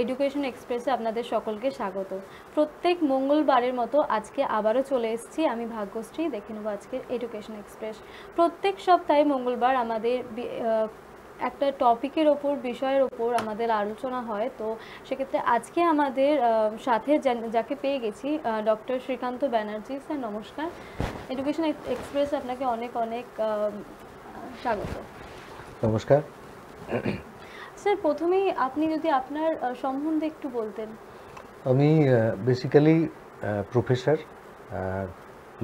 Education এক্সপ্রেসে আপনাদের সকলকে স্বাগত। প্রত্যেক মঙ্গলবারের মতো আজকে আবারও চলে এসেছি আমি ভাগ্যশ্রী। দেখে নেব আজকের এডুকেশন এক্সপ্রেস। প্রত্যেক সপ্তাহে মঙ্গলবার আমাদের একটা টপিকের ওপর, বিষয়ের ওপর আমাদের আলোচনা হয়। তো সেক্ষেত্রে আজকে আমাদের সাথে যাকে পেয়ে গেছি, ডক্টর শ্রীকান্ত ব্যানার্জি। স্যার নমস্কার। এডুকেশন এক্সপ্রেস আপনাকে অনেক অনেক স্বাগত। নমস্কার স্যার, প্রথমেই আপনি যদি আপনার সম্বন্ধে একটু বলতেন। আমি বেসিক্যালি প্রফেসর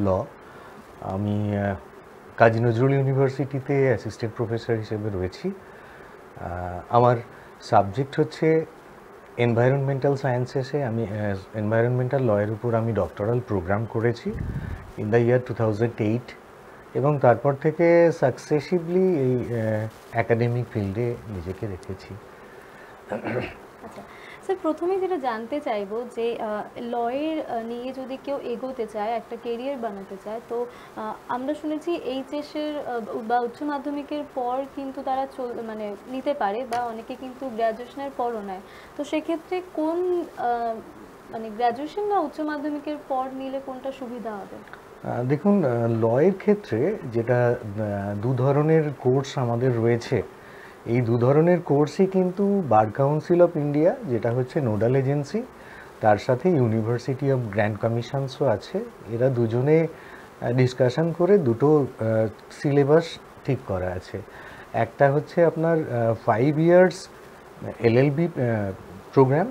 ল। আমি কাজী নজরুল ইউনিভার্সিটিতে অ্যাসিস্ট্যান্ট প্রফেসর হিসেবে রয়েছি। আমার সাবজেক্ট হচ্ছে এনভায়রনমেন্টাল সায়েন্সেসে। আমি এনভায়রনমেন্টাল লয়ের উপর আমি ডক্টরাল প্রোগ্রাম করেছি ইন দ্য ইয়ার 2008 এবং তারপর থেকে সাকসেসিভলি এই একাডেমিক ফিল্ডে নিজেকে রেখেছি। আচ্ছা স্যার, প্রথমেই যেটা জানতে চাইবো যে লয়ের নিয়ে যদি কেউ এগোতে চায়, একটা কেরিয়ার বানাতে চায়, তো আমরা শুনেছি এইচএসের বা উচ্চ মাধ্যমিকের পর কিন্তু তারা নিতে পারে, বা অনেকে কিন্তু গ্র্যাজুয়েশনের পরও নেয়। তো সেক্ষেত্রে কোন গ্র্যাজুয়েশন বা উচ্চ মাধ্যমিকের পর নিলে কোনটা সুবিধা হবে? দেখুন, লয়ের ক্ষেত্রে যেটা দু ধরনের কোর্স আমাদের রয়েছে, এই দু ধরনের কোর্সই কিন্তু বার কাউন্সিল অফ ইন্ডিয়া, যেটা হচ্ছে নোডাল এজেন্সি, তার সাথে ইউনিভার্সিটি অফ গ্র্যান্ড কমিশনসও আছে। এরা দুজনে ডিসকাশন করে দুটো সিলেবাস ঠিক করা আছে। একটা হচ্ছে আপনার 5 ইয়ার্স এলএলবি প্রোগ্রাম,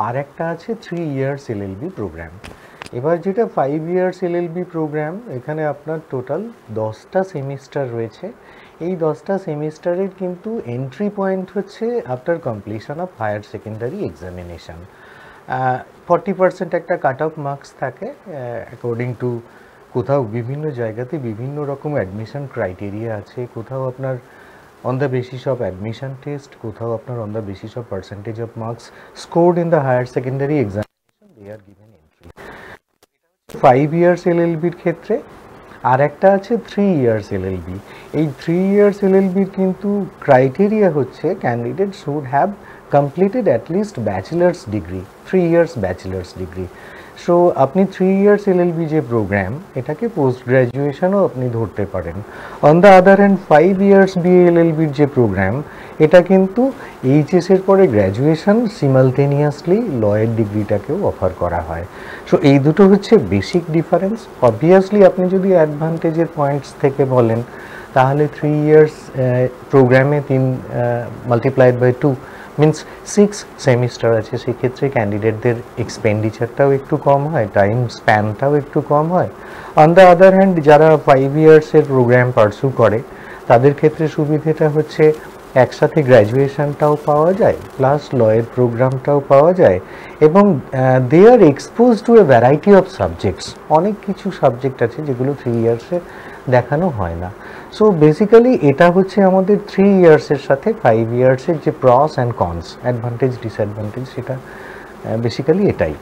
আর একটা আছে 3 ইয়ার্স এলএলবি প্রোগ্রাম। এবার যেটা 5 ইয়ার্স এলএলবি প্রোগ্রাম, এখানে আপনার টোটাল 10টা সেমিস্টার রয়েছে। এই 10টা সেমিস্টারের কিন্তু এন্ট্রি পয়েন্ট হচ্ছে after completion of higher secondary examination. 40% একটা কাট অফ মার্কস থাকে অ্যাকর্ডিং টু, কোথাও বিভিন্ন জায়গাতে বিভিন্ন রকম অ্যাডমিশন ক্রাইটেরিয়া আছে। কোথাও আপনার on the basis of admission test, কোথাও আপনার on the basis of percentage of marks scored in the higher secondary examination, they are given entry. 5 years LLB-র ক্ষেত্রে আর একটা আছে 3 years LLB। এই 3 years LLB-র কিন্তু ক্রাইটেরিয়া হচ্ছে candidate should have completed at least bachelor's degree, 3 years bachelor's degree. So আপনি 3 years LLB যে প্রোগ্রাম, এটাকে পোস্ট গ্র্যাজুয়েশনও আপনি ধরতে পারেন। On the other hand 5 years বিএলএলবির যে প্রোগ্রাম, এটা কিন্তু এইচএসের পরে গ্র্যাজুয়েশন সিমালটেনিয়াসলি লয়ের ডিগ্রিটাকেও অফার করা হয়। সো এই দুটো হচ্ছে বেসিক ডিফারেন্স। অবভিয়াসলি আপনি যদি অ্যাডভান্টেজের পয়েন্টস থেকে বলেন, তাহলে 3 ইয়ার্স প্রোগ্রামে 3 মাল্টিপ্লাইড বাই 2 মিনস 6 সেমিস্টার আছে। সেক্ষেত্রে ক্যান্ডিডেটদের এক্সপেন্ডিচারটাও একটু কম হয়, টাইম স্প্যানটাও একটু কম হয়। অন দ্য আদার হ্যান্ড যারা 5 ইয়ার্সের প্রোগ্রাম পারসু করে, তাদের ক্ষেত্রে সুবিধেটা হচ্ছে একসাথে গ্র্যাজুয়েশনটাও পাওয়া যায়, প্লাস লয়ের প্রোগ্রামটাও পাওয়া যায়, এবং they are expose to a variety of subjects. অনেক কিছু সাবজেক্ট আছে যেগুলো 3 ইয়ার্সে দেখানো হয় না। সো বেসিক্যালি এটা হচ্ছে আমাদের 3 ইয়ার্সের সাথে 5 ইয়ার্সের যে প্রস অ্যান্ড কনস, অ্যাডভান্টেজ ডিসঅ্যাডভান্টেজ, সেটা বেসিক্যালি এটাই।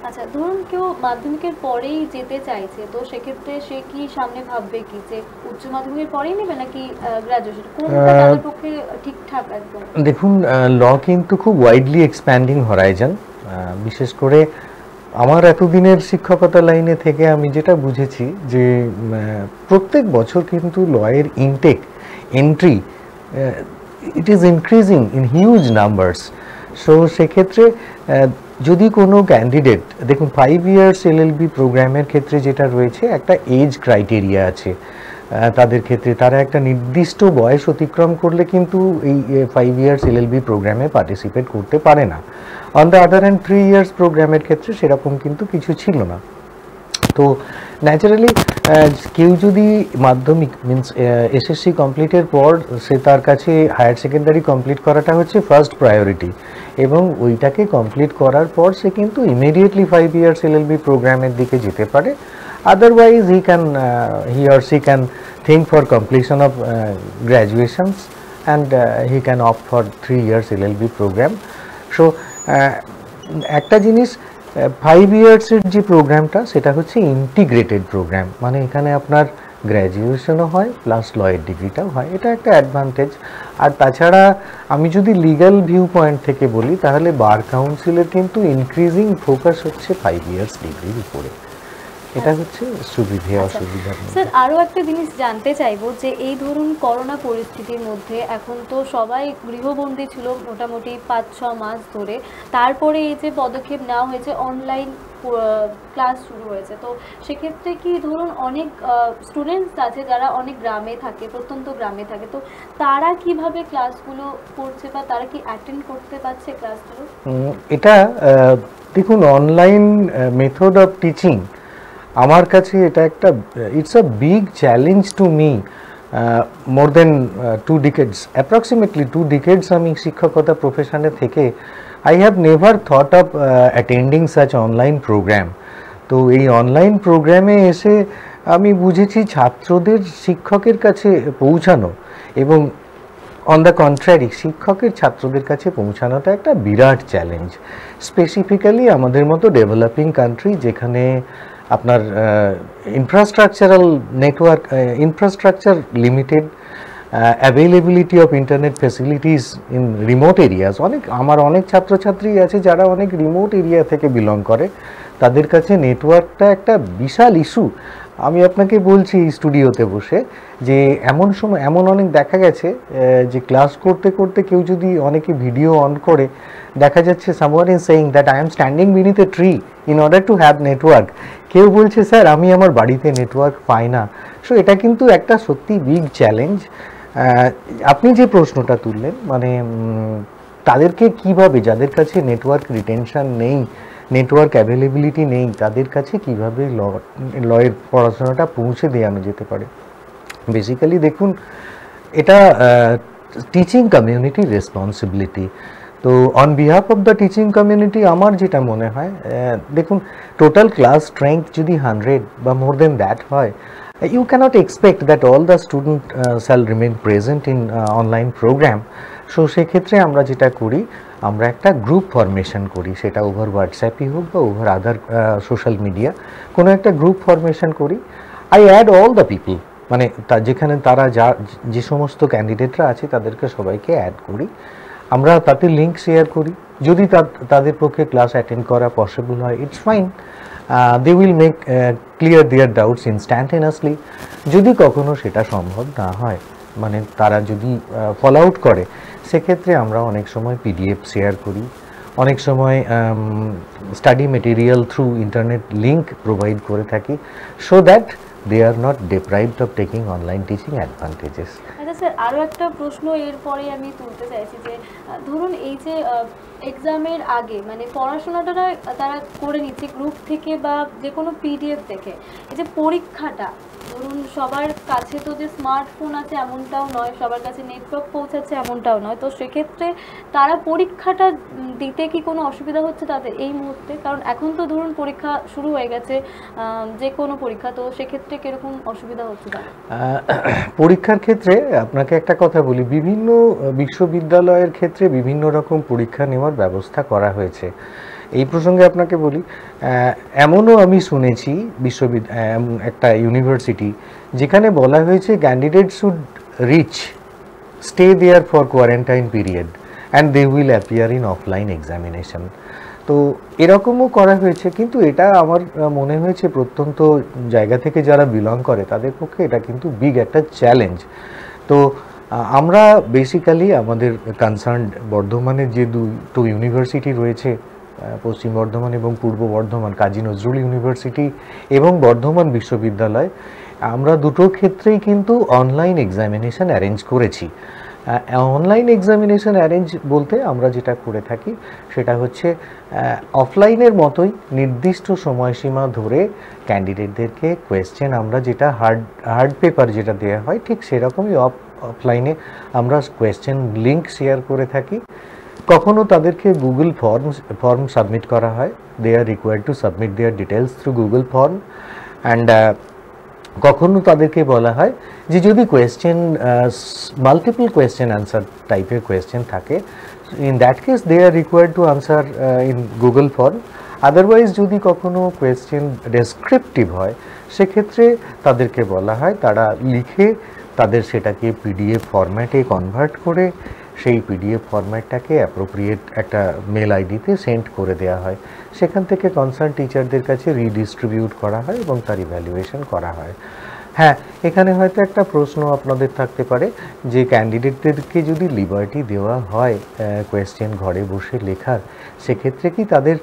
আচ্ছা, ধরুন কেউ মাধ্যমিকের পরেই যেতে চাইছে, তো সেক্ষেত্রে সে কি সামনে ভাববে কি যে উচ্চ মাধ্যমিকের পরেই নেবে নাকি গ্র্যাজুয়েশন, কোনটা তাদের পক্ষে ঠিকঠাক? একদম দেখুন, ল কিন্তু খুব ওয়াইডলি এক্সপ্যান্ডিং হরাইজন। বিশেষ করে আমার এতদিনের শিক্ষকতা লাইনে থেকে আমি যেটা বুঝেছি যে প্রত্যেক বছর কিন্তু লয়ের entry it is increasing in huge numbers. So সেক্ষেত্রে যদি কোনো ক্যান্ডিডেট, দেখুন 5 ইয়ার্স এলএলবি প্রোগ্রামের ক্ষেত্রে যেটা রয়েছে, একটা এজ ক্রাইটেরিয়া আছে তাদের ক্ষেত্রে। তারা একটা নির্দিষ্ট বয়স অতিক্রম করলে কিন্তু এই 5 ইয়ার্স এলএলবি প্রোগ্রামে পার্টিসিপেট করতে পারে না। On the other hand 3 years প্রোগ্রামের ক্ষেত্রে সেরকম কিন্তু কিছু ছিল না। তো ন্যাচারালি কেউ যদি মাধ্যমিক মিনস এসএসসি কমপ্লিটের পর, সে তার কাছে হায়ার সেকেন্ডারি কমপ্লিট করাটা হচ্ছে ফার্স্ট প্রায়োরিটি, এবং ওইটাকে কমপ্লিট করার পর সে কিন্তু ইমিডিয়েটলি 5 ইয়ার্স এলএলবি প্রোগ্রামের দিকে যেতে পারে। Otherwise, he or she can think for completion of graduations, and he can opt for 3 years LLB program. So, একটা জিনিস, 5 ইয়ার্সের যে প্রোগ্রামটা, সেটা হচ্ছে ইন্টিগ্রেটেড প্রোগ্রাম। মানে এখানে আপনার গ্র্যাজুয়েশনও হয় প্লাস লয়ের ডিগ্রিটাও হয়, এটা একটা অ্যাডভান্টেজ। আর তাছাড়া আমি যদি লিগ্যাল ভিউ পয়েন্ট থেকে বলি তাহলে বার কাউন্সিলের কিন্তু ইনক্রিজিং ফোকাস হচ্ছে 5 ইয়ার্স ডিগ্রির উপরে, এটা হচ্ছে সুবিধে অসুবিধা। স্যার আরও একটা জিনিস জানতে চাইবো যে এই ধরুন করোনা পরিস্থিতির মধ্যে এখন তো সবাই গৃহবন্দী ছিল মোটামুটি 5-6 মাস ধরে, তারপরে এই যে পদক্ষেপ নেওয়া হয়েছে অনলাইন ক্লাস শুরু হয়েছে, তো সেক্ষেত্রে কি ধরুন অনেক স্টুডেন্টস আছে যারা অনেক গ্রামে থাকে, প্রত্যন্ত গ্রামে থাকে, তো তারা কিভাবে ক্লাসগুলো করছে বা তারা কি অ্যাটেন্ড করতে পারছে ক্লাসগুলো? এটা দেখুন অনলাইন মেথড অফ টিচিং আমার কাছে এটা একটা it's a big challenge to me. More than 2 decades, approximately 2 decades আমি শিক্ষকতা প্রফেশনে থেকে I have never thought of attending such online program. তো এই অনলাইন প্রোগ্রামে এসে আমি বুঝেছি ছাত্রদের শিক্ষকের কাছে পৌঁছানো এবং অন দ্য কন্ট্রারি শিক্ষকের ছাত্রদের কাছে পৌঁছানোটা একটা বিরাট চ্যালেঞ্জ, স্পেসিফিক্যালি আমাদের মতো ডেভেলপিং কান্ট্রি যেখানে আপনার infrastructural network infrastructure limited, availability of internet facilities in remote areas. আমার অনেক ছাত্রছাত্রী আছে যারা অনেক রিমোট এরিয়া থেকে বিলং করে, তাদের কাছে নেটওয়ার্কটা একটা বিশাল ইস্যু। আমি আপনাকে বলছি স্টুডিওতে বসে যে এমন অনেক দেখা গেছে যে ক্লাস করতে করতে কেউ যদি অনেকে ভিডিও অন করে দেখা যাচ্ছে someone is saying that I am standing beneath a tree in order to have network, কেউ বলছে স্যার আমি আমার বাড়িতে নেটওয়ার্ক পাই না। সো এটা কিন্তু একটা সত্যি বিগ চ্যালেঞ্জ। আপনি যে প্রশ্নটা তুললেন মানে তাদেরকে কিভাবে, যাদের কাছে নেটওয়ার্ক রিটেনশন নেই, নেটওয়ার্ক অ্যাভেলেবিলিটি নেই, তাদের কাছে কিভাবে লয়ের পড়াশোনাটা পৌঁছে দেওয়ানো যেতে পারে। বেসিক্যালি দেখুন এটা টিচিং কমিউনিটির রেসপন্সিবিলিটি। তো on behalf of the teaching community আমার যেটা মনে হয়, দেখুন টোটাল ক্লাস স্ট্রেংথ যদি 100 বা মোর দেন দ্যাট হয়, you cannot expect that all the student shall remain present in online program. So সেক্ষেত্রে আমরা যেটা করি, আমরা একটা গ্রুপ ফরমেশন করি, সেটা ওভার হোয়াটসঅ্যাপই হোক বা ওভার আদার সোশ্যাল মিডিয়া, কোনো একটা গ্রুপ ফরমেশন করি। I add all the people, মানে যেখানে তারা যে সমস্ত ক্যান্ডিডেটরা আছে তাদেরকে সবাইকে অ্যাড করি, আমরা তাতে লিঙ্ক শেয়ার করি। যদি তাদের পক্ষে ক্লাস অ্যাটেন্ড করা পসিবল হয়, it's fine, they will make clear their doubts instantaneously. যদি কখনো সেটা সম্ভব না হয়, মানে তারা যদি ফলো আউট করে, সেক্ষেত্রে আমরা অনেক সময় পিডিএফ শেয়ার করি, অনেক সময় study material through internet link provide করে থাকি, so that they are not deprived of taking online teaching advantages. আচ্ছা স্যার আরও একটা প্রশ্ন এরপরে আমি তুলতে চাইছি যে ধরুন এই যে এক্সামের আগে মানে পড়াশোনাটা তারা করে নিচ্ছে গ্রুপ থেকে বা যে কোনো পিডিএফ দেখে, এই যে পরীক্ষাটা ধরুন সবার কাছে তো যে স্মার্টফোন আছে এমনটাও নয়, সবার কাছে নেটওয়ার্ক পৌঁছাচ্ছে এমনটাও নয়, তো সেক্ষেত্রে তারা পরীক্ষাটা দিতে কি কোনো অসুবিধা হচ্ছে তাদের এই মুহূর্তে? কারণ এখন তো ধরুন পরীক্ষা শুরু হয়ে গেছে, যে কোনো পরীক্ষা, তো সেক্ষেত্রে কীরকম অসুবিধা হচ্ছে তাদের? পরীক্ষার ক্ষেত্রে আপনাকে একটা কথা বলি, বিভিন্ন বিশ্ববিদ্যালয়ের ক্ষেত্রে বিভিন্ন রকম পরীক্ষা নেওয়ার ব্যবস্থা করা হয়েছে। এই প্রসঙ্গে আপনাকে বলি, এমনও আমি শুনেছি একটা ইউনিভার্সিটি যেখানে বলা হয়েছে candidate should reach stay there for quarantine period and they will appear in offline examination. তো এরকমও করা হয়েছে, কিন্তু এটা আমার মনে হয়েছে প্রত্যন্ত জায়গা থেকে যারা বিলং করে তাদের পক্ষে এটা কিন্তু বিগ একটা চ্যালেঞ্জ। তো আমরা বেসিক্যালি আমাদের কনসার্ন বর্ধমানের যে দুটো ইউনিভার্সিটি রয়েছে, পশ্চিম বর্ধমান এবং পূর্ব বর্ধমান, কাজী নজরুল ইউনিভার্সিটি এবং বর্ধমান বিশ্ববিদ্যালয়, আমরা দুটো ক্ষেত্রেই কিন্তু অনলাইন এক্সামিনেশন অ্যারেঞ্জ করেছি। অনলাইন এক্সামিনেশন অ্যারেঞ্জ বলতে আমরা যেটা করে থাকি সেটা হচ্ছে অফলাইনের মতোই নির্দিষ্ট সময়সীমা ধরে ক্যান্ডিডেটদেরকে কোয়েশ্চেন, আমরা যেটা হার্ড পেপার যেটা দেওয়া হয় ঠিক সেরকমই অফলাইনে আমরা কোয়েশ্চেন লিঙ্ক শেয়ার করে থাকি। কখনো তাদেরকে গুগল ফর্ম সাবমিট করা হয়, they are required to submit their details through Google form, and কখনো তাদেরকে বলা হয় যে যদি কোয়েশ্চেন মাল্টিপল কোয়েশ্চেন আনসার টাইপের কোয়েশ্চেন থাকে, in that case they are required to answer in Google form. Otherwise যদি কখনো কোয়েশ্চেন ডেসক্রিপটিভ হয় সেক্ষেত্রে তাদেরকে বলা হয় তারা লিখে তাদের সেটাকে পিডিএফ ফরম্যাটে কনভার্ট করে সেই পিডিএফ ফরম্যাটটাকে অ্যাপ্রোপ্রিয়েট একটা মেল আইডিতে সেন্ড করে দেওয়া হয়। সেখান থেকে কনসার্ন টিচারদের কাছে রিডিস্ট্রিবিউট করা হয় এবং তার ইভ্যালুয়েশন করা হয়। হ্যাঁ, এখানে হয়তো একটা প্রশ্ন আপনাদের থাকতে পারে যে ক্যান্ডিডেটদেরকে যদি লিবার্টি দেওয়া হয় কোয়েশ্চেন ঘরে বসে লেখার, সেক্ষেত্রে কি তাদের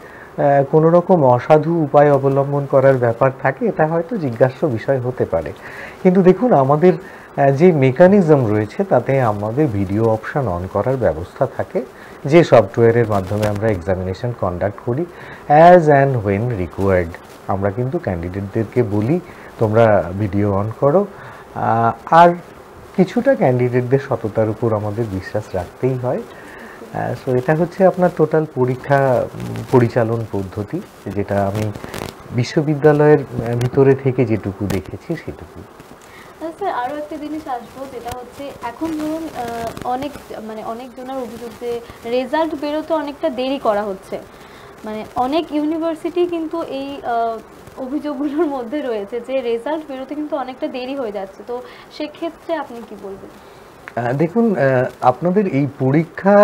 কোনো রকম অসাধু উপায় অবলম্বন করার ব্যাপার থাকে? এটা হয়তো জিজ্ঞাস্য বিষয় হতে পারে। কিন্তু দেখুন, আমাদের যে মেকানিজম রয়েছে তাতে আমাদের ভিডিও অপশান অন করার ব্যবস্থা থাকে, যে সফটওয়্যারের মাধ্যমে আমরা এক্সামিনেশন কন্ডাক্ট করি। অ্যাজ অ্যান্ড হোয়েন রিকোয়ার্ড আমরা কিন্তু ক্যান্ডিডেটদেরকে বলি তোমরা ভিডিও অন করো। আর কিছুটা ক্যান্ডিডেটদের সততার উপর আমাদের বিশ্বাস রাখতেই হয়। সো এটা হচ্ছে আপনার টোটাল পরীক্ষা পরিচালন পদ্ধতি, যেটা আমি বিশ্ববিদ্যালয়ের ভিতরে থেকে যেটুকু দেখেছি সেটুকু। স্যার, আরও একটা জিনিস আসবো, যেটা হচ্ছে এখন ধরুন অনেকজনের অভিযোগ যে রেজাল্ট বেরোতে অনেকটা দেরি করা হচ্ছে, মানে অনেক ইউনিভার্সিটি কিন্তু এই অভিযোগগুলোর মধ্যে রয়েছে যে রেজাল্ট বেরোতে কিন্তু অনেকটা দেরি হয়ে যাচ্ছে। তো সেক্ষেত্রে আপনি কি বলবেন? দেখুন, আপনাদের এই পরীক্ষা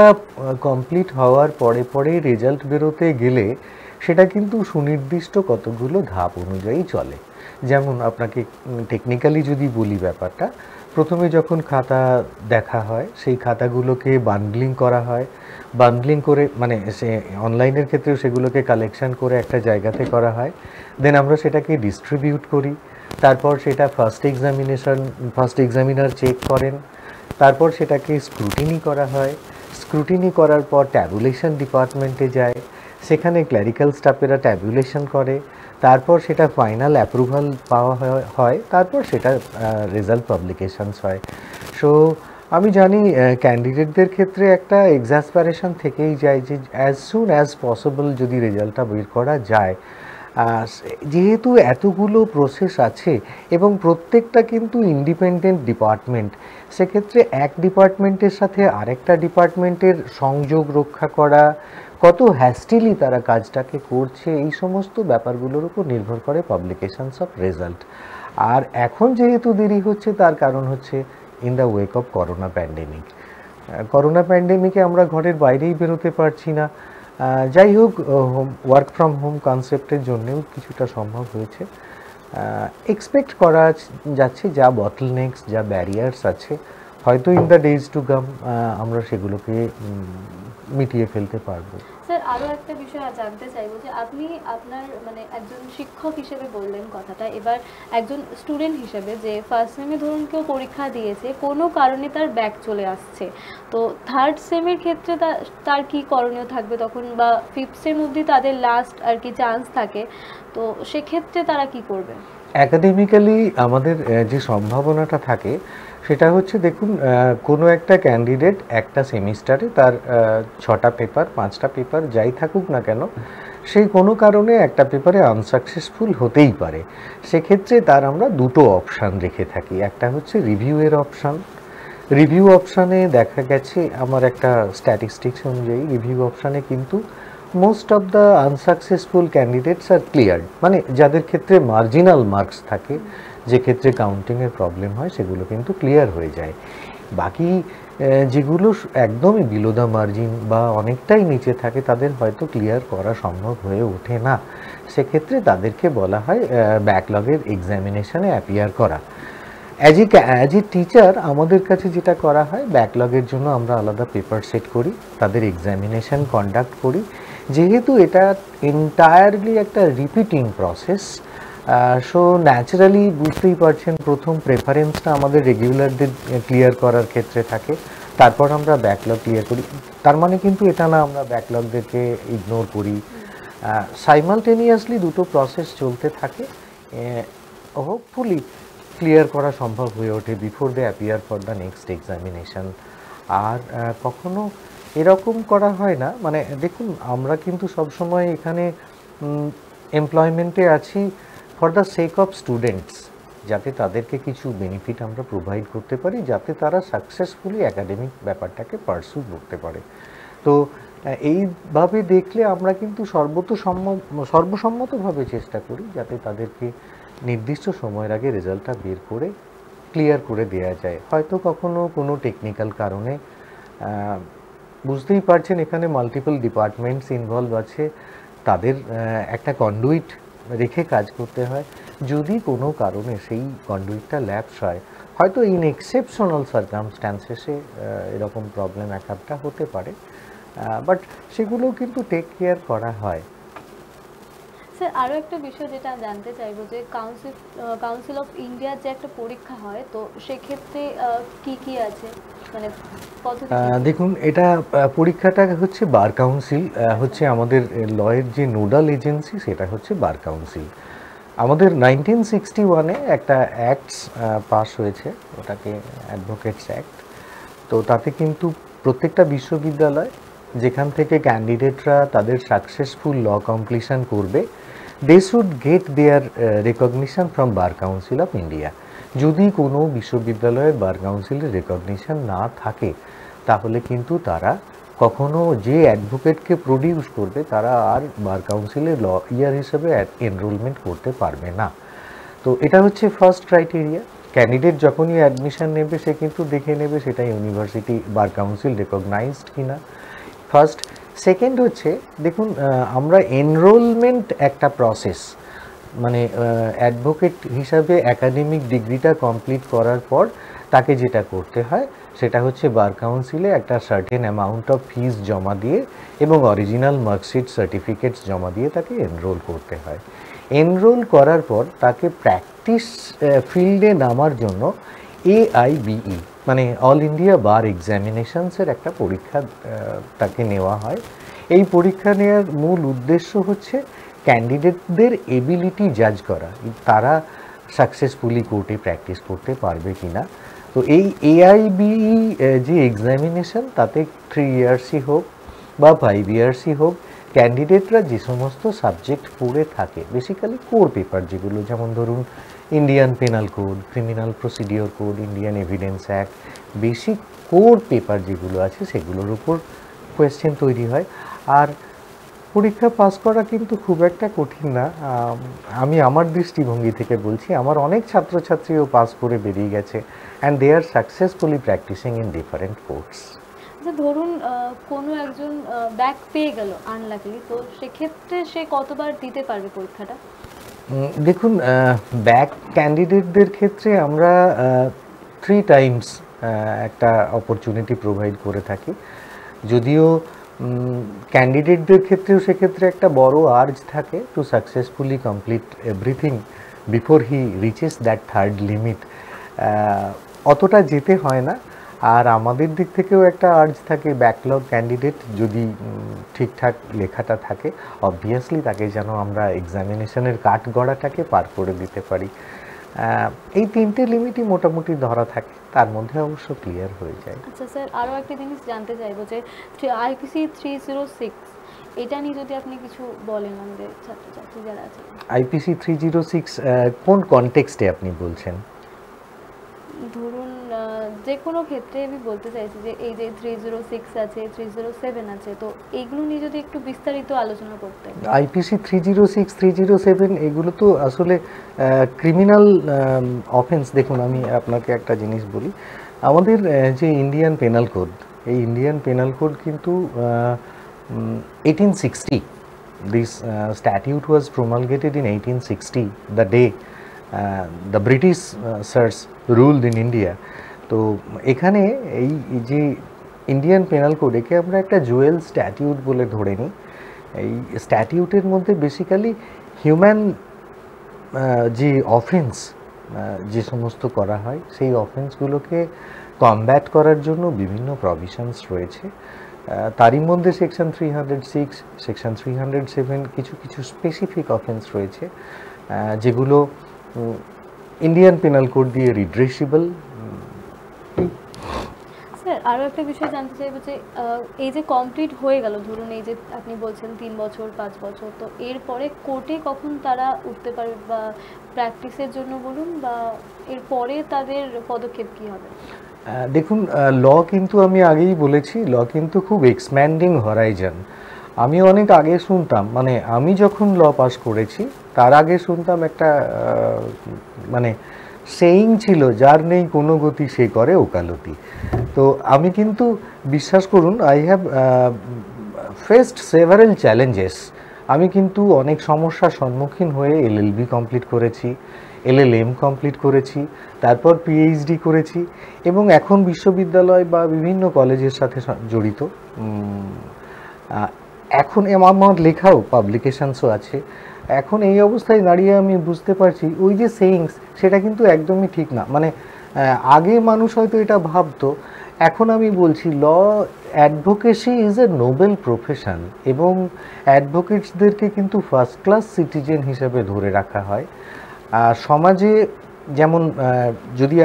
কমপ্লিট হওয়ার পরে পরে রেজাল্ট বেরোতে গেলে সেটা কিন্তু সুনির্দিষ্ট কতগুলো ধাপ অনুযায়ী চলে। যেমন আপনাকে টেকনিক্যালি যদি বলি ব্যাপারটা, প্রথমে যখন খাতা দেখা হয় সেই খাতাগুলোকে বান্ডলিং করা হয়। বান্ডলিং করে মানে সে অনলাইনের ক্ষেত্রেও সেগুলোকে কালেকশন করে একটা জায়গাতে করা হয়। দেন আমরা সেটাকে ডিস্ট্রিবিউট করি। তারপর সেটা ফার্স্ট এক্সামিনার চেক করেন। তারপর সেটাকে স্ক্রুটিনি করা হয়। স্ক্রুটিনি করার পর ট্যাবুলেশন ডিপার্টমেন্টে যায়, সেখানে ক্ল্যারিক্যাল স্টাফেরা ট্যাবুলেশন করে। তারপর সেটা ফাইনাল অ্যাপ্রুভাল পাওয়া হয়, তারপর সেটা রেজাল্ট পাবলিকেশনস হয়। সো আমি জানি ক্যান্ডিডেটদের ক্ষেত্রে একটা এক্সাসপারেশন থেকেই যায় যে অ্যাজ সুন অ্যাজ পসিবল যদি রেজাল্টটা বের করা যায়। যেহেতু এতগুলো প্রসেস আছে এবং প্রত্যেকটা কিন্তু ইন্ডিপেন্ডেন্ট ডিপার্টমেন্ট, সেক্ষেত্রে এক ডিপার্টমেন্টের সাথে আরেকটা ডিপার্টমেন্টের সংযোগ রক্ষা করা, কত হ্যাস্টিলি তারা কাজটাকে করছে, এই সমস্ত ব্যাপারগুলোর উপর নির্ভর করে পাবলিকেশনস অফ রেজাল্ট। আর এখন যেহেতু দেরি হচ্ছে তার কারণ হচ্ছে in the wake of corona pandemic. Corona প্যান্ডেমিকে আমরা ঘরের বাইরেই বেরোতে পারছি না। যাই হোক, ওয়ার্ক ফ্রম হোম কনসেপ্টের জন্যেও কিছুটা সম্ভব হয়েছে। এক্সপেক্ট করা যাচ্ছে যা বটলনেকস, যা ব্যারিয়ার্স আছে, হয়তো in the days to come আমরা সেগুলোকে মিটিয়ে ফেলতে পারবো। স্যার, আরও একটা বিষয় জানতে চাইবো যে আপনি আপনার একজন শিক্ষক হিসেবে বললেন কথাটা, এবার একজন স্টুডেন্ট হিসেবে যে ফার্স্ট সেমে ধরুন কেউ পরীক্ষা দিয়েছে, কোনো কারণে তার ব্যাক চলে আসছে, তো থার্ড সেমের ক্ষেত্রে তার কি করণীয় থাকবে তখন, বা ফিফথ সেম অবধি তাদের লাস্ট আর কি চান্স থাকে, তো সেক্ষেত্রে তারা কি করবে? অ্যাকাডেমিক্যালি আমাদের যে সম্ভাবনাটা থাকে সেটা হচ্ছে, দেখুন, কোনো একটা ক্যান্ডিডেট একটা সেমিস্টারে তার 6টা পেপার 5টা পেপার যাই থাকুক না কেন, সেই কোনো কারণে একটা পেপারে আনসাকসেসফুল হতেই পারে। সেক্ষেত্রে তার আমরা দুটো অপশান রেখে থাকি। একটা হচ্ছে রিভিউয়ের অপশান। রিভিউ অপশানে দেখা গেছে আমার একটা স্ট্যাটিস্টিক্স অনুযায়ী রিভিউ অপশানে কিন্তু most of the unsuccessful candidates are cleared, মানে যাদের ক্ষেত্রে মার্জিনাল মার্কস থাকে, যে ক্ষেত্রে কাউন্টিংয়ের প্রবলেম হয়, সেগুলো কিন্তু ক্লিয়ার হয়ে যায়। বাকি যেগুলো একদমই বিলো দ্য মার্জিন বা অনেকটাই নিচে থাকে, তাদের হয়তো ক্লিয়ার করা সম্ভব হয়ে ওঠে না। সেক্ষেত্রে তাদেরকে বলা হয় ব্যাকলগের এক্সামিনেশনে অ্যাপিয়ার করা। অ্যাজ এ টিচার আমাদের কাছে যেটা করা হয়, ব্যাকলগের জন্য আমরা আলাদা পেপার সেট করি, তাদের এক্সামিনেশন কন্ডাক্ট করি। যেহেতু এটা এন্টায়ারলি একটা রিপিটিং প্রসেস, সো ন্যাচারালি বুঝতেই পারছেন প্রথম প্রেফারেন্সটা আমাদের রেগুলারদের ক্লিয়ার করার ক্ষেত্রে থাকে, তারপর আমরা ব্যাকলগ ক্লিয়ার করি। তার মানে কিন্তু এটা না আমরা ব্যাকলগদেরকে ইগনোর করি। সাইমালটেনিয়াসলি দুটো প্রসেস চলতে থাকে, হোপফুলি ক্লিয়ার করা সম্ভব হয়ে ওঠে before they appear for the next examination. আর কখনো এরকম করা হয় না, মানে দেখুন, আমরা কিন্তু সবসময় এখানে এমপ্লয়মেন্টে আছি for the sake of students, যাতে তাদেরকে কিছু বেনিফিট আমরা প্রোভাইড করতে পারি, যাতে তারা সাকসেসফুলি অ্যাকাডেমিক ব্যাপারটাকে পারসু করতে পারে। তো এইভাবে দেখলে আমরা কিন্তু সর্বসম্মতভাবে চেষ্টা করি যাতে তাদেরকে নির্দিষ্ট সময়ের আগে রেজাল্টটা বের করে ক্লিয়ার করে দেওয়া যায়। হয়তো কখনো কোনো টেকনিক্যাল কারণে, বুঝতেই পারছেন এখানে মাল্টিপল ডিপার্টমেন্টস ইনভলভ আছে, তাদের একটা কন্ডুইট রেখে কাজ করতে হয়। যদি কোনো কারণে সেই কন্ডুইটটা ল্যাপস হয়, হয়তো ইন এক্সেপশনাল সার্কামস্ট্যান্সেসে এরকম প্রবলেম এক একটা হতে পারে, বাট সেগুলো কিন্তু টেক কেয়ার করা হয়। স্যার আরও একটা বিষয় যেটা জানতে চাইবো যে কাউন্সিল অফ ইন্ডিয়ার যে একটা পরীক্ষা হয়, তো সেক্ষেত্রে কি কি আছে, মানে দেখুন, এটা পরীক্ষাটা হচ্ছে বার কাউন্সিল, হচ্ছে আমাদের লয়ের যে নোডাল এজেন্সি, সেটা হচ্ছে বার কাউন্সিল। আমাদের 1961-এ একটা অ্যাক্টস পাস হয়েছে, ওটাকে অ্যাডভোকেটস অ্যাক্ট। তো তাতে কিন্তু প্রত্যেকটা বিশ্ববিদ্যালয় যেখান থেকে ক্যান্ডিডেটরা তাদের সাকসেসফুল ল কমপ্লিশন করবে, they should get their recognition from bar council of India. যদি কোনো বিশ্ববিদ্যালয়ের বার কাউন্সিলের রেকগনিশন না থাকে, তাহলে কিন্তু তারা কখনো যে অ্যাডভোকেটকে প্রডিউস করবে তারা আর বার কাউন্সিলে ল ইয়ার হিসেবে এনরোলমেন্ট করতে পারবে না। তো এটা হচ্ছে ফার্স্ট ক্রাইটেরিয়া। ক্যান্ডিডেট যখনই অ্যাডমিশন নেবে, সে কিন্তু দেখে নেবে সেটা ইউনিভার্সিটি বার কাউন্সিল রেকগনাইজড কিনা, ফার্স্ট। সেকেন্ড হচ্ছে, দেখুন, আমরা এনরোলমেন্ট একটা প্রসেস, মানে অ্যাডভোকেট হিসাবে একাডেমিক ডিগ্রিটা কমপ্লিট করার পর তাকে যেটা করতে হয় সেটা হচ্ছে বার কাউন্সিলে একটা সার্টেন অ্যামাউন্ট অফ ফিস জমা দিয়ে এবং অরিজিনাল মার্কশিট সার্টিফিকেটস জমা দিয়ে তাকে এনরোল করতে হয়। এনরোল করার পর তাকে প্র্যাকটিস ফিল্ডে নামার জন্য AIBE মানে অল ইন্ডিয়া বার এক্সামিনেশনসের একটা পরীক্ষা তাকে নেওয়া হয়। এই পরীক্ষা নেওয়ার মূল উদ্দেশ্য হচ্ছে ক্যান্ডিডেটদের এবিলিটি জাজ করা, তারা সাকসেসফুলি কোর্টে প্র্যাকটিস করতে পারবে কিনা। তো এই AIBE যে এক্সামিনেশন, তাতে 3 ইয়ার্সই হোক বা 5 ইয়ার্সই হোক, ক্যান্ডিডেটরা যে সমস্ত সাবজেক্ট পড়ে থাকে, বেসিক্যালি কোর পেপার যেগুলো, যেমন ধরুন Indian penal code, criminal procedure code, Indian evidence act, basic core paper যেগুলো আছে সেগুলোর উপর কোয়েশ্চেন তৈরি হয়। আর পরীক্ষা পাস করা কিন্তু খুব একটা কঠিন না। আমি আমার দৃষ্টিভঙ্গি থেকে বলছি, আমার অনেক ছাত্রছাত্রীও পাস করে বেরিয়ে গেছে, and they are successfully practising in different courts. আচ্ছা, ধরুন কোনো একজন ব্যাক পেয়ে গেল আনলাকিলি, তো সেক্ষেত্রে সে কতবার দিতে পারবে পরীক্ষাটা? দেখুন, ব্যাক ক্যান্ডিডেটদের ক্ষেত্রে আমরা 3 টাইমস একটা অপরচুনিটি প্রোভাইড করে থাকি। যদিও ক্যান্ডিডেটদের ক্ষেত্রেও সেক্ষেত্রে একটা বড় আর্জ থাকে to successfully complete everything before he reaches that third limit, অতটা যেতে হয় না। আর আমাদের দিক থেকেও একটা আর্জ থাকে, ব্যাকলগ ক্যান্ডিডেট যদি ঠিকঠাক লেখাটা থাকে, অবভিয়াসলি তাকে যেন আমরা এক্সামিনেশনের কাঠগড়াটাকে পার করে দিতে পারি। এই 3টে লিমিটই মোটামুটি ধরা থাকে, তার মধ্যে অবশ্য ক্লিয়ার হয়ে যায়। আচ্ছা স্যার, আরও একটা জিনিস জানতে চাইবো যে IPC 306, এটা নিয়ে যদি আপনি কিছু বলেন আমাদের ছাত্রছাত্রী যারা আছে। IPC 306 কোন কনটেক্সটে আপনি বলছেন? ধরুন যে কোনো ক্ষেত্রে আমি বলতে চাইছি যে এই যে 306 আছে, 307 আছে, তো এইগুলো নিয়ে যদি একটু বিস্তারিত আলোচনা করতে। IPC 306, 307 এগুলো তো আসলে ক্রিমিনাল অফেন্স। দেখুন, আমি আপনাকে একটা জিনিস বলি, আমাদের যে ইন্ডিয়ান পেনাল কোড, এই ইন্ডিয়ান পেনাল কোড কিন্তু 1860, this statute was promulgated in 1860, the day the British sirs ruled in India. তো এখানে এই যে ইন্ডিয়ান পেনাল কোড, একে আমরা একটা জুয়েল স্ট্যাটিউট বলে ধরে নিই। এই স্ট্যাটিউটের মধ্যে বেসিক্যালি হিউম্যান যে অফেন্স যে সমস্ত করা হয়, সেই অফেন্সগুলোকে কমব্যাট করার জন্য বিভিন্ন প্রভিশনস রয়েছে। তারই মধ্যে সেকশন 306, সেকশন 307 কিছু কিছু স্পেসিফিক অফেন্স রয়েছে যেগুলো ইন্ডিয়ান পেনাল কোড দিয়ে রিড্রেসেবল। স্যার আরও একটা বিষয় জানতে চাইবো যে এই যে কমপ্লিট হয়ে গেল, ধরুন এই যে আপনি বলছেন 3 বছর 5 বছর, তো এরপরে কোর্টে কখন তারা উঠতে পারবে, বা প্র্যাকটিসের জন্য বলুন, বা এরপরে তাদের পদক্ষেপ কী হবে? দেখুন, ল কিন্তু আমি আগেই বলেছি, ল কিন্তু খুব এক্সপ্যান্ডিং হরাইজন। আমি অনেক আগে শুনতাম, মানে আমি যখন ল পাস করেছি তার আগে শুনতাম একটা মানে সেইং ছিল, যার নেই কোনো গতি সে করে ওকালতি। তো আমি কিন্তু বিশ্বাস করুন, I have faced several challenges. আমি কিন্তু অনেক সমস্যার সম্মুখীন হয়ে এলএলবি কমপ্লিট করেছি, এলএলএম কমপ্লিট করেছি, তারপর পিএইচডি করেছি, এবং এখন বিশ্ববিদ্যালয় বা বিভিন্ন কলেজের সাথে জড়িত। এখন আমার লেখাও পাবলিকেশানসও আছে। এখন এই অবস্থায় দাঁড়িয়ে আমি বুঝতে পারছি ওই যে সেইংস, সেটা কিন্তু একদমই ঠিক না। মানে আগে মানুষ হয়তো এটা ভাবতো, এখন আমি বলছি law advocacy is a noble profession, এবং অ্যাডভোকেটসদেরকে কিন্তু ফার্স্ট ক্লাস সিটিজেন হিসেবে ধরে রাখা হয়। সমাজে যেমন যদি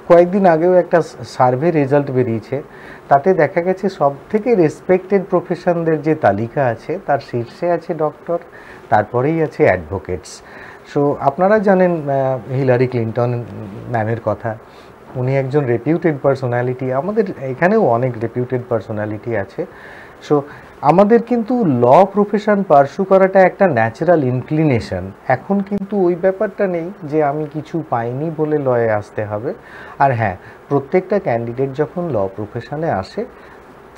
কয়েকদিন আগেও একটা সার্ভে রেজাল্ট বেরিয়েছে, তাতে দেখা গেছে সব থেকে রেসপেক্টেড প্রফেশনদের যে তালিকা আছে তার শীর্ষে আছে ডক্টর, তারপরেই আছে অ্যাডভোকেটস। সো আপনারা জানেন হিলারি ক্লিন্টন ম্যামের কথা, উনি একজন রেপিউটেড পার্সোনালিটি, আমাদের এখানেও অনেক রেপিউটেড পার্সোনালিটি আছে। সো আমাদের কিন্তু ল প্রফেশন পার্সু করাটা একটা ন্যাচারাল ইনক্লিনেশন। এখন কিন্তু ওই ব্যাপারটা নেই যে আমি কিছু পাইনি বলে লয়ে আসতে হবে। আর হ্যাঁ, প্রত্যেকটা ক্যান্ডিডেট যখন ল প্রফেশনে আসে,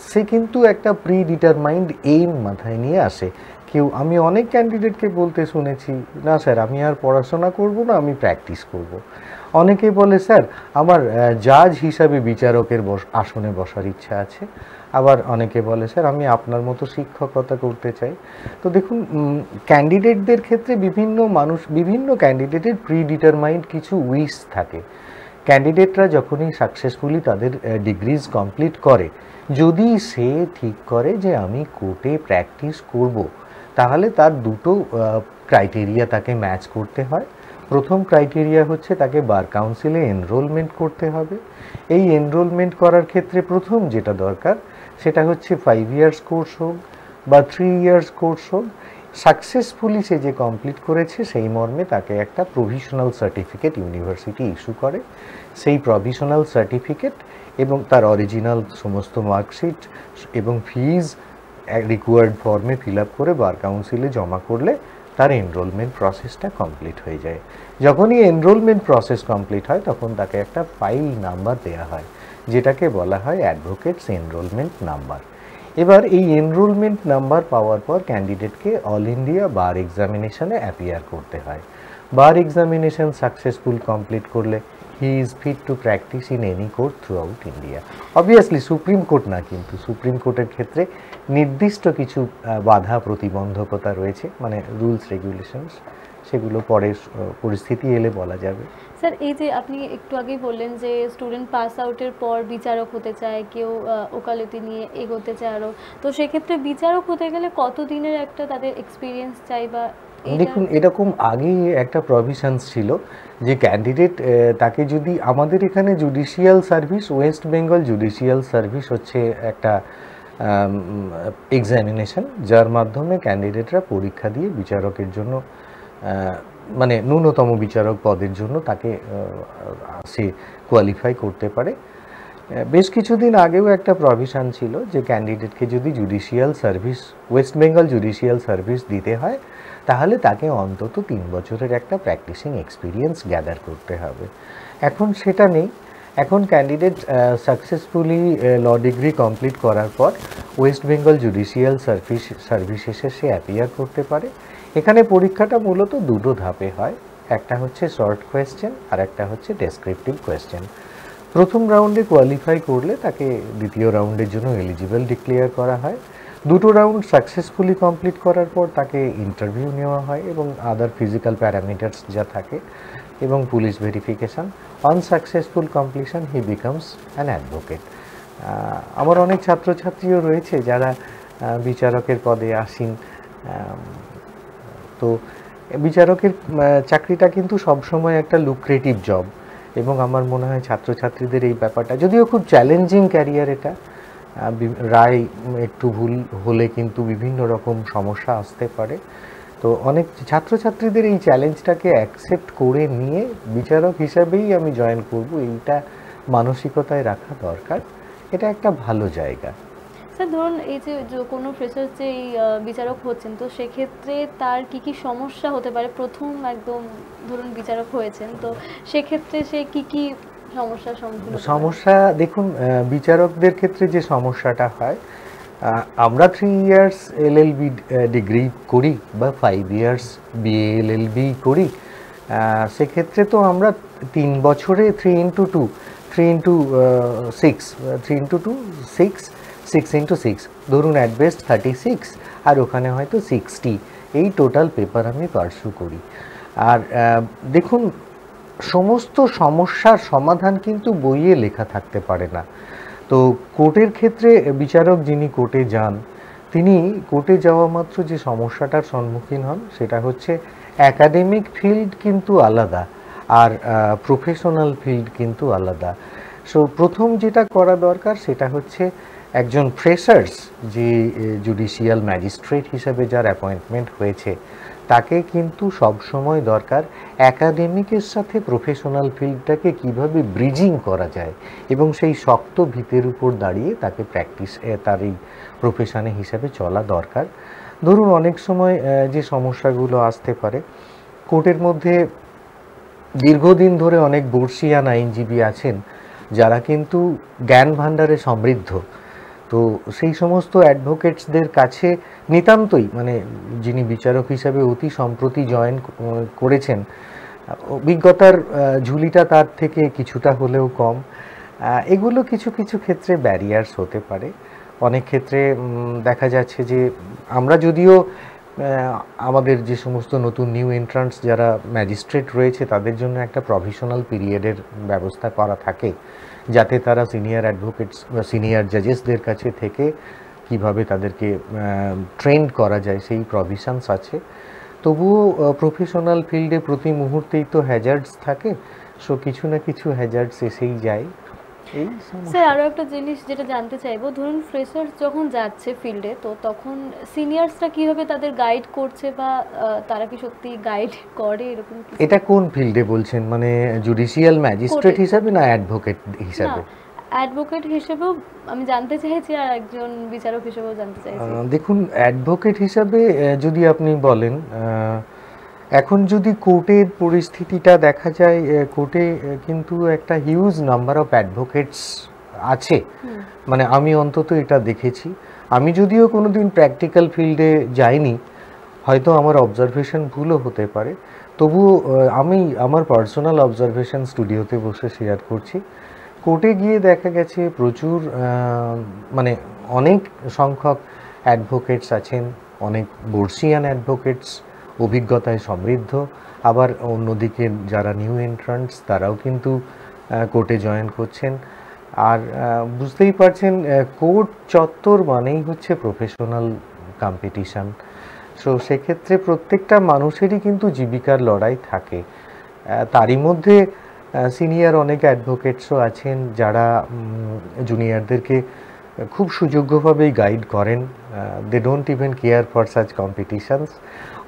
সে কিন্তু একটা প্রি ডিটারমাইন্ড এইম মাথায় নিয়ে আসে। আমি অনেক ক্যান্ডিডেটকে বলতে শুনেছি, না স্যার আমি আর পড়াশোনা করব না, আমি প্র্যাকটিস করব। অনেকে বলে স্যার আমার জাজ হিসাবে বিচারকের আসনে বসার ইচ্ছা আছে। আবার অনেকে বলে স্যার আমি আপনার মতো শিক্ষকতা করতে চাই। তো দেখুন, ক্যান্ডিডেটদের ক্ষেত্রে বিভিন্ন ক্যান্ডিডেটের প্রি ডিটারমাইন্ড কিছু উইশ থাকে। ক্যান্ডিডেটরা যখনই সাকসেসফুলি তাদের ডিগ্রিজ কমপ্লিট করে, যদি সে ঠিক করে যে আমি কোর্টে প্র্যাকটিস করব, তাহলে তার দুটো ক্রাইটেরিয়া তাকে ম্যাচ করতে হয়। প্রথম ক্রাইটেরিয়া হচ্ছে তাকে বার কাউন্সিলে এনরোলমেন্ট করতে হবে। এই এনরোলমেন্ট করার ক্ষেত্রে প্রথম যেটা দরকার সেটা হচ্ছে 5 ইয়ার্স কোর্স হোক বা 3 ইয়ার্স কোর্স হোক, সাকসেসফুলি সে যে কমপ্লিট করেছে সেই মর্মে তাকে একটা প্রভিশনাল সার্টিফিকেট ইউনিভার্সিটি ইস্যু করে। সেই প্রভিশনাল সার্টিফিকেট এবং তার অরিজিনাল সমস্ত মার্কশিট এবং ফিজ রিকোয়ার্ড ফর্মে ফিল আপ করে বার কাউন্সিলে জমা করলে তার এনরোলমেন্ট প্রসেসটা কমপ্লিট হয়ে যায়। যখনই এনরোলমেন্ট প্রসেস কমপ্লিট হয় তখন তাকে একটা ফাইল নাম্বার দেওয়া হয়, যেটাকে বলা হয় অ্যাডভোকেটস এনরোলমেন্ট নাম্বার। এবার এই এনরোলমেন্ট নাম্বার পাওয়ার পর ক্যান্ডিডেটকে অল ইন্ডিয়া বার এক্সামিনেশনে অ্যাপিয়ার করতে হয়। বার এক্সামিনেশন সাকসেসফুল কমপ্লিট করলে he is fit to practise in any court throughout India. Obviously supreme court না, কিন্তু সুপ্রিম কোর্টের ক্ষেত্রে নির্দিষ্ট কিছু বাধা প্রতিবন্ধকতা রয়েছে, মানে রুলস রেগুলেশনস, সেগুলো পরে পরিস্থিতি এলে বলা যাবে। স্যার, এই যে আপনি একটু আগেই বললেন যে স্টুডেন্ট পাস আউটের পর বিচারক হতে চায়, কেউ ওকালতি নিয়ে এগোতে চায় আরও, তো সেক্ষেত্রে বিচারক হতে গেলে কত দিনের একটা তাদের এক্সপিরিয়েন্স চাই? বা দেখুন, এরকম আগে একটা প্রভিশনস ছিল যে ক্যান্ডিডেট তাকে যদি আমাদের এখানে judicial service, West Bengal judicial service হচ্ছে একটা এক্সামিনেশন, যার মাধ্যমে ক্যান্ডিডেটরা পরীক্ষা দিয়ে বিচারকের জন্য মানে ন্যূনতম বিচারক পদের জন্য তাকে সে কোয়ালিফাই করতে পারে। বেশ কিছুদিন আগেও একটা প্রভিশন ছিল যে ক্যান্ডিডেটকে যদি judicial service, West Bengal judicial service দিতে হয়, তাহলে তাকে অন্তত 3 বছরের একটা প্র্যাকটিসিং এক্সপিরিয়েন্স গ্যাদার করতে হবে। এখন সেটা নেই। এখন candidate successfully law degree complete করার পর ওয়েস্ট বেঙ্গল জুডিশিয়াল সার্ভিসেসে সে অ্যাপিয়ার করতে পারে। এখানে পরীক্ষাটা মূলত দুটো ধাপে হয়, একটা হচ্ছে শর্ট কোয়েশ্চেন আর একটা হচ্ছে ডেসক্রিপটিভ কোয়েশ্চেন। প্রথম রাউন্ডে কোয়ালিফাই করলে তাকে দ্বিতীয় রাউন্ডের জন্য এলিজিবল ডিক্লেয়ার করা হয়। দুটো রাউন্ড সাকসেসফুলি কমপ্লিট করার পর তাকে ইন্টারভিউ নেওয়া হয় এবং আদার ফিজিক্যাল প্যারামিটার্স যা থাকে এবং police verification. On successful completion he becomes an advocate. আমার অনেক ছাত্রছাত্রীও রয়েছে যারা বিচারকের পদে আসীন। তো বিচারকের চাকরিটা কিন্তু সবসময় একটা লুক্রেটিভ জব, এবং আমার মনে হয় ছাত্রছাত্রীদের এই ব্যাপারটা, যদিও খুব চ্যালেঞ্জিং ক্যারিয়ার এটা, রায় একটু ভুল হলে কিন্তু বিভিন্ন রকম সমস্যা আসতে পারে। তো অনেক ছাত্রছাত্রীদের এই চ্যালেঞ্জটাকে অ্যাকসেপ্ট করে নিয়ে বিচারক হিসাবেই আমি জয়েন করব, এইটা মানসিকতায় রাখা দরকার। এটা একটা ভালো জায়গা। স্যার ধরুন এই যে কোনো ফ্রেশার যে বিচারক হচ্ছেন, তো সেক্ষেত্রে তার কি কি সমস্যা হতে পারে? প্রথম একদম ধরুন বিচারক হয়েছেন, তো সেক্ষেত্রে সে কি কি সমস্যার সম্মুখীন হতে পারে? সমস্যা দেখুন, বিচারকদের ক্ষেত্রে যে সমস্যাটা হয়, আমরা 3 ইয়ার্স এলএলবি ডিগ্রি করি বা 5 ইয়ার্স বিএ এলএলবি করি। সেক্ষেত্রে তো আমরা 3 বছরে 3x2, 3x6, 3x2 6, 6x6, ধরুন অ্যাট বেস্ট 36, আর ওখানে হয়তো 60, এই টোটাল পেপার আমি পার্সু করি। আর দেখুন, সমস্ত সমস্যার সমাধান কিন্তু বইয়ে লেখা থাকতে পারে না। তো কোর্টের ক্ষেত্রে বিচারক যিনি কোর্টে যান, তিনি কোর্টে যাওয়া মাত্র যে সমস্যাটার সম্মুখীন হন সেটা হচ্ছে অ্যাকাডেমিক ফিল্ড কিন্তু আলাদা, আর প্রফেশনাল ফিল্ড কিন্তু আলাদা। সো প্রথম যেটা করা দরকার সেটা হচ্ছে একজন ফ্রেশার্স যে জুডিশিয়াল ম্যাজিস্ট্রেট হিসাবে যার অ্যাপয়েন্টমেন্ট হয়েছে, তাকে কিন্তু সবসময় দরকার অ্যাকাডেমিকের সাথে প্রফেশনাল ফিল্ডটাকে কিভাবে ব্রিজিং করা যায়, এবং সেই শক্ত ভিতের উপর দাঁড়িয়ে তাকে প্র্যাকটিস, তার এই প্রফেশনে হিসাবে চলা দরকার। ধরুন অনেক সময় যে সমস্যাগুলো আসতে পারে, কোর্টের মধ্যে দীর্ঘদিন ধরে অনেক বর্ষিয়ান আইনজীবী আছেন যারা কিন্তু জ্ঞান ভাণ্ডারে সমৃদ্ধ। তো সেই সমস্ত অ্যাডভোকেটসদের কাছে নিতান্তই, মানে যিনি বিচারক হিসাবে অতি সম্প্রতি জয়েন করেছেন, অভিজ্ঞতার ঝুলিটা তার থেকে কিছুটা হলেও কম। এগুলো কিছু কিছু ক্ষেত্রে ব্যারিয়ার্স হতে পারে। অনেক ক্ষেত্রে দেখা যাচ্ছে যে আমরা যদিও আমাদের যে সমস্ত নতুন নিউ এন্ট্রান্টস যারা ম্যাজিস্ট্রেট রয়েছে তাদের জন্য একটা প্রভিশনাল পিরিয়ডের ব্যবস্থা করা থাকে, যাতে তারা সিনিয়র অ্যাডভোকেটস বা সিনিয়র জাজেসদের কাছে থেকে কিভাবে তাদেরকে ট্রেন্ড করা যায় সেই প্রভিশনস আছে। তবুও প্রফেশনাল ফিল্ডে প্রতি মুহূর্তেই তো হ্যাজার্ডস থাকে, সো কিছু না কিছু হ্যাজার্ডস এসেই যায়। এই স্যার আরও একটা জিনিস যেটা জানতে চাইবো, ধরুন ফ্রেশার্স যখন যাচ্ছে ফিল্ডে, তো তখন সিনিয়র্সরা কিভাবে তাদের গাইড করছে, বা তারা কি সত্যি গাইড করে এরকম কিছু? এটা কোন ফিল্ডে বলছেন, মানে জুডিশিয়াল ম্যাজিস্ট্রেট হিসাবে না অ্যাডভোকেট হিসাবে? অ্যাডভোকেট হিসেবেও আমি জানতে চাইছি, আর একজন বিচারক হিসেবেও জানতে চাইছি। দেখুন, অ্যাডভোকেট হিসাবে যদি আপনি বলেন, এখন যদি কোর্টের পরিস্থিতিটা দেখা যায়, কোর্টে কিন্তু একটা হিউজ নাম্বার অফ অ্যাডভোকেটস আছে, মানে আমি অন্তত এটা দেখেছি। আমি যদিও কোনোদিন প্র্যাকটিক্যাল ফিল্ডে যাইনি, হয়তো আমার অবজারভেশন ভুলও হতে পারে, তবুও আমি আমার পার্সোনাল অবজারভেশন স্টুডিওতে বসে শেয়ার করছি। কোর্টে গিয়ে দেখা গেছে প্রচুর, মানে অনেক সংখ্যক অ্যাডভোকেটস আছেন, অনেক বর্ষিয়ান অ্যাডভোকেটস, অভিজ্ঞতায় সমৃদ্ধ। আবার অন্যদিকে যারা নিউ এন্ট্রান্টস তারাও কিন্তু কোর্টে জয়েন করছেন। আর বুঝতেই পারছেন, কোর্ট চত্বর মানেই হচ্ছে প্রফেশনাল কম্পিটিশান। সো সেক্ষেত্রে প্রত্যেকটা মানুষেরই কিন্তু জীবিকার লড়াই থাকে। তারই মধ্যে সিনিয়র অনেক অ্যাডভোকেটসও আছেন যারা জুনিয়রদেরকে খুব সুযোগ্যভাবেই গাইড করেন। They don't even care for such competitions.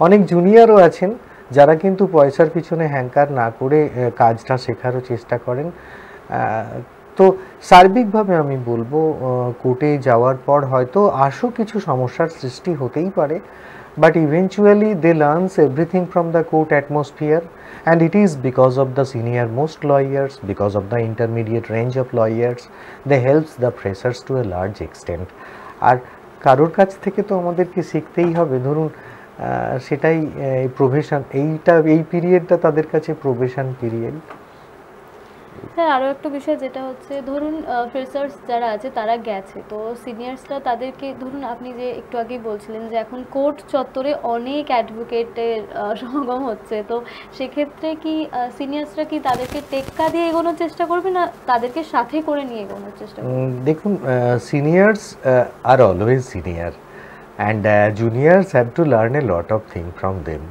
অনেক জুনিয়রও আছেন যারা কিন্তু পয়সার পিছনে হ্যাঙ্কার না করে কাজটা শেখারও চেষ্টা করেন। তো সার্বিকভাবে আমি বলবো, কোর্টে যাওয়ার পর হয়তো আশু কিছু সমস্যার সৃষ্টি হতেই পারে, but eventually they learns everything from the court atmosphere, and it is because of the senior most lawyers, because of the intermediate range of lawyers, they helps the freshers to a large extent. আর কারোর কাছ থেকে তো আমাদেরকে শিখতেই হবে। ধরুন সেটাই profession, এই পিরিয়ডটা তাদের কাছে প্রফেশন পিরিয়ড। স্যার আরও একটা বিষয় যেটা হচ্ছে, ধরুন ফ্রেশার্স যারা আছে তারা গেছে, তো সিনিয়র্সরা তাদেরকে, ধরুন আপনি যে একটু আগেই বলছিলেন যে এখন কোর্ট চত্বরে অনেক অ্যাডভোকেটের সমাগম হচ্ছে, তো সেক্ষেত্রে কি সিনিয়র্সরা কি তাদেরকে টেক্কা দিয়ে এগোনোর চেষ্টা করবে, না তাদেরকে সাথে করে নিয়ে এগোনোর চেষ্টা করবে? দেখুন, seniors are always senior, and juniors have to learn a lot of thing from them.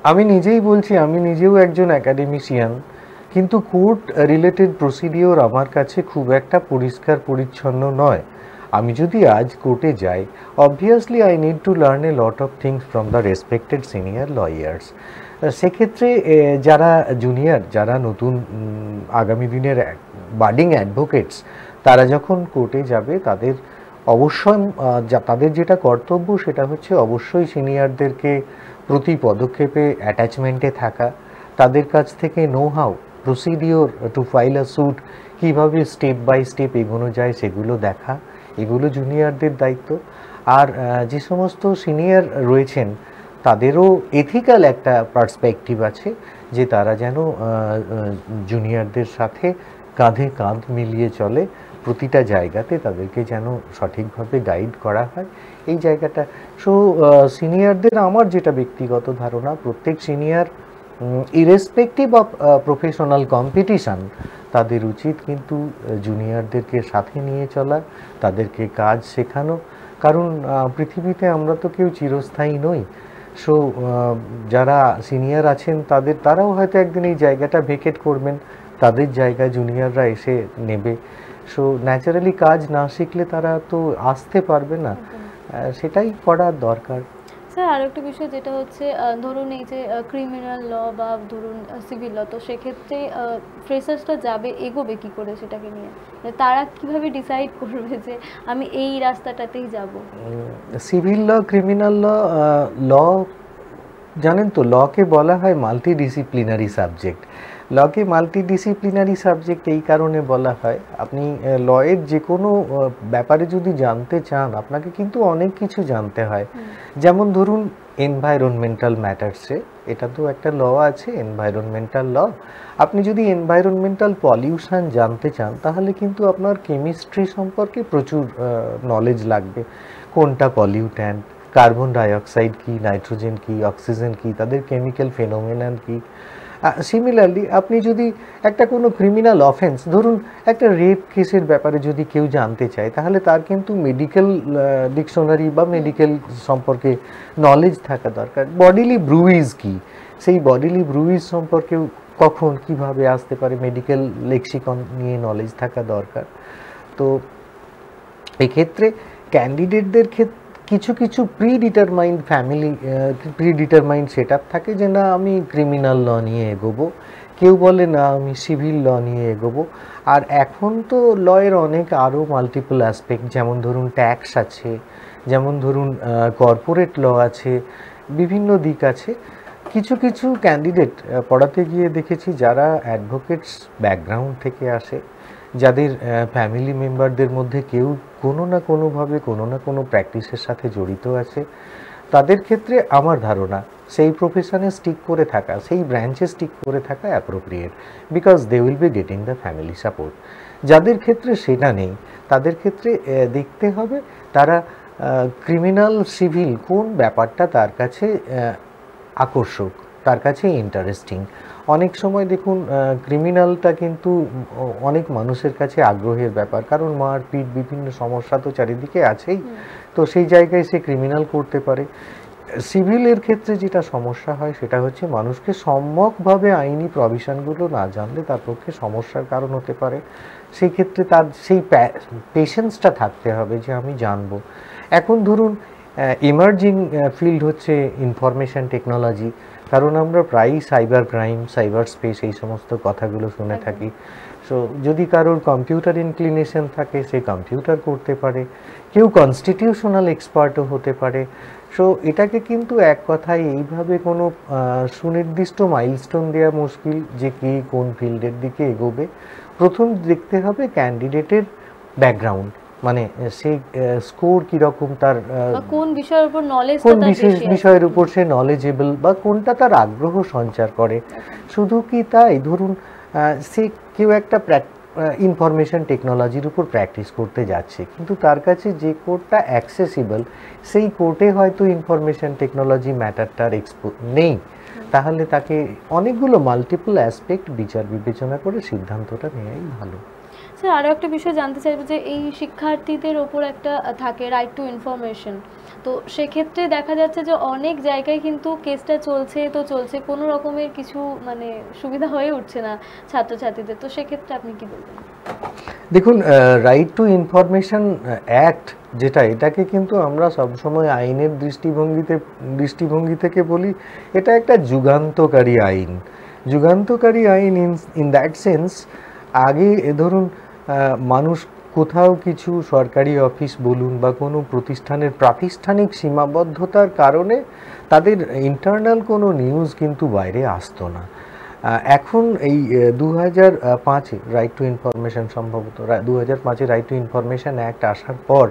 আমি নিজেই বলছি, আমি নিজেও একজন অ্যাকাডেমিশিয়ান, কিন্তু কোর্ট রিলেটেড প্রসিডিওর আমার কাছে খুব একটা পরিষ্কার পরিচ্ছন্ন নয়। আমি যদি আজ কোর্টে যাই, obviously I need to learn a lot of things from the respected senior lawyers. সেক্ষেত্রে যারা জুনিয়র, যারা নতুন আগামী দিনের বাডিং অ্যাডভোকেটস, তারা যখন কোর্টে যাবে তাদের অবশ্যই তাদের যেটা কর্তব্য সেটা হচ্ছে অবশ্যই সিনিয়রদেরকে প্রতি পদক্ষেপে অ্যাটাচমেন্টে থাকা, তাদের কাছ থেকে know how procedure to file a suit কীভাবে স্টেপ বাই স্টেপ এগোনো যায় সেগুলো দেখা, এগুলো জুনিয়রদের দায়িত্ব। আর যে সমস্ত সিনিয়র রয়েছেন তাদেরও এথিক্যাল একটা পার্সপেক্টিভ আছে যে তারা যেন জুনিয়রদের সাথে কাঁধে কাঁধ মিলিয়ে চলে, প্রতিটা জায়গাতে তাদেরকে যেন সঠিকভাবে গাইড করা হয় এই জায়গাটা। সো সিনিয়রদের আমার যেটা ব্যক্তিগত ধারণা, প্রত্যেক senior irrespective of professional competition তাদের উচিত কিন্তু জুনিয়রদেরকে সাথে নিয়ে চলা, তাদেরকে কাজ শেখানো, কারণ পৃথিবীতে আমরা তো কেউ চিরস্থায়ী নই। সো যারা সিনিয়র আছেন তারাও হয়তো একদিন এই জায়গাটা ভেকেট করবেন, তাদের জায়গায় জুনিয়ররা এসে নেবে। সো ন্যাচারালি কাজ না শিখলে তারা তো আসতে পারবে না, সেটাই করার দরকার। স্যার আরও একটা বিষয় যেটা হচ্ছে ধরুন এই যে ক্রিমিনাল ল বা ধরুন সিভিল ল, তো সেক্ষেত্রে ফ্রেশার্সটা যাবে এগোবে কী করে সেটাকে নিয়ে, তারা কিভাবে ডিসাইড করবে যে আমি এই রাস্তাটাতেই যাব? সিভিল ল, ক্রিমিনাল ল, ল জানেন তো লকে বলা হয় মাল্টিডিসিপ্লিনারি সাবজেক্ট। লকে মাল্টিডিসিপ্লিনারি সাবজেক্ট এই কারণে বলা হয়, আপনি লয়ের যে কোনো ব্যাপারে যদি জানতে চান আপনাকে কিন্তু অনেক কিছু জানতে হয়। যেমন ধরুন এনভায়রনমেন্টাল ম্যাটার্সে, এটা তো একটা ল আছে এনভায়রনমেন্টাল ল, আপনি যদি এনভায়রনমেন্টাল পলিউশন জানতে চান তাহলে কিন্তু আপনার কেমিস্ট্রি সম্পর্কে প্রচুর নলেজ লাগবে, কোনটা পলিউট্যান্ট, কার্বন ডাইঅক্সাইড কি, নাইট্রোজেন কি, অক্সিজেন কি, তাদের কেমিক্যাল ফেনোমেনন কি। সিমিলারলি আপনি যদি একটা কোনো ক্রিমিনাল অফেন্স, ধরুন একটা রেপ কেসের ব্যাপারে যদি কেউ জানতে চায় তাহলে তার কিন্তু মেডিকেল ডিকশনারি বা মেডিকেল সম্পর্কে নলেজ থাকা দরকার। বডিলি ব্রুইজ কি, সেই বডিলি ব্রুইজ সম্পর্কেও কখন কিভাবে আসতে পারে মেডিকেল লেক্সিকন নিয়ে নলেজ থাকা দরকার। তো এক্ষেত্রে ক্যান্ডিডেটদের ক্ষেত্রে কিছু কিছু প্রিডিটারমাইন্ড সেট আপ থাকে যে না আমি ক্রিমিনাল ল নিয়ে এগোবো, কেউ বলে না আমি সিভিল ল নিয়ে এগোবো। আর এখন তো লয়ের অনেক আরও মাল্টিপল অ্যাসপেক্ট, যেমন ধরুন ট্যাক্স আছে, যেমন ধরুন কর্পোরেট ল আছে, বিভিন্ন দিক আছে। কিছু কিছু ক্যান্ডিডেট পড়াতে গিয়ে দেখেছি যারা অ্যাডভোকেটস ব্যাকগ্রাউন্ড থেকে আসে, যাদের ফ্যামিলি মেম্বারদের মধ্যে কেউ কোনো না কোনোভাবে কোনো না কোনো প্র্যাকটিসের সাথে জড়িত আছে, তাদের ক্ষেত্রে আমার ধারণা সেই প্রফেশনে স্টিক করে থাকা, সেই ব্রাঞ্চে স্টিক করে থাকা appropriate, because they will be getting the family support. যাদের ক্ষেত্রে সেটা নেই তাদের ক্ষেত্রে দেখতে হবে তারা ক্রিমিনাল সিভিল কোন ব্যাপারটা তার কাছে আকর্ষক, তার কাছে ইন্টারেস্টিং। অনেক সময় দেখুন ক্রিমিনালটা কিন্তু অনেক মানুষের কাছে আগ্রহের ব্যাপার, কারণ মারপিট বিভিন্ন সমস্যা তো চারিদিকে আছেই, তো সেই জায়গায় সে ক্রিমিনাল করতে পারে। সিভিলের ক্ষেত্রে যেটা সমস্যা হয় সেটা হচ্ছে মানুষকে সম্যকভাবে আইনি প্রভিশনগুলো না জানলে তার পক্ষে সমস্যার কারণ হতে পারে। সেই ক্ষেত্রে তার সেই পেশেন্সটা থাকতে হবে যে আমি জানবো। এখন ধরুন ইমার্জিং ফিল্ড হচ্ছে ইনফরমেশন টেকনোলজি, কারণ আমরা প্রায়ই সাইবার ক্রাইম, সাইবার স্পেস এই সমস্ত কথাগুলো শুনে থাকি। সো যদি কারোর কম্পিউটার ইনক্লিনেশন থাকে সে কম্পিউটার করতে পারে, কেউ কনস্টিটিউশনাল এক্সপার্টও হতে পারে। সো এটাকে কিন্তু এক কথায় এইভাবে কোনো সুনির্দিষ্ট মাইলস্টোন দেওয়া মুশকিল যে কে কোন ফিল্ডের দিকে এগোবে। প্রথম দেখতে হবে ক্যান্ডিডেটের ব্যাকগ্রাউন্ড, মানে সে স্কোর কীরকম, তার কোন বিষয়ের উপর নলেজ, কোন বিশেষ বিষয়ের উপর সে নলেজেবল বা কোনটা তার আগ্রহ সঞ্চার করে। শুধু কি তাই, ধরুন সে কেউ একটা ইনফরমেশন টেকনোলজির উপর প্র্যাকটিস করতে যাচ্ছে কিন্তু তার কাছে যে কোর্টটা অ্যাক্সেসিবল সেই কোর্টে হয়তো ইনফরমেশন টেকনোলজি ম্যাটারটার নেই, তাহলে তাকে অনেকগুলো মাল্টিপল অ্যাসপেক্ট বিচার বিবেচনা করে সিদ্ধান্তটা নেওয়াই ভালো। স্যার আরও একটা বিষয় জানতে চাইবো যে এই শিক্ষার্থীদের ওপর একটা থাকে রাইট টু ইনফরমেশন, তো সেক্ষেত্রে দেখা যাচ্ছে যে অনেক জায়গায় কিন্তু কেসটা চলছে কোনো রকমের কিছু মানে সুবিধা হয়ে উঠছে না ছাত্রছাত্রীদের, তো সেক্ষেত্রে আপনি কি বলবেন? দেখুন রাইট টু ইনফরমেশন অ্যাক্ট যেটা, এটাকে কিন্তু আমরা সবসময় আইনের দৃষ্টিভঙ্গি থেকে বলি এটা একটা যুগান্তকারী আইন। যুগান্তকারী আইন ইন দ্যাট সেন্স, আগে ধরুন মানুষ কোথাও কিছু সরকারি অফিস বলুন বা কোনো প্রতিষ্ঠানের প্রাতিষ্ঠানিক সীমাবদ্ধতার কারণে তাদের ইন্টারনাল কোনো নিউজ কিন্তু বাইরে আসতো না। এখন এই 2005-এ রাইট টু ইনফরমেশন, সম্ভবত 2005-এ রাইট টু ইনফরমেশন অ্যাক্ট আসার পর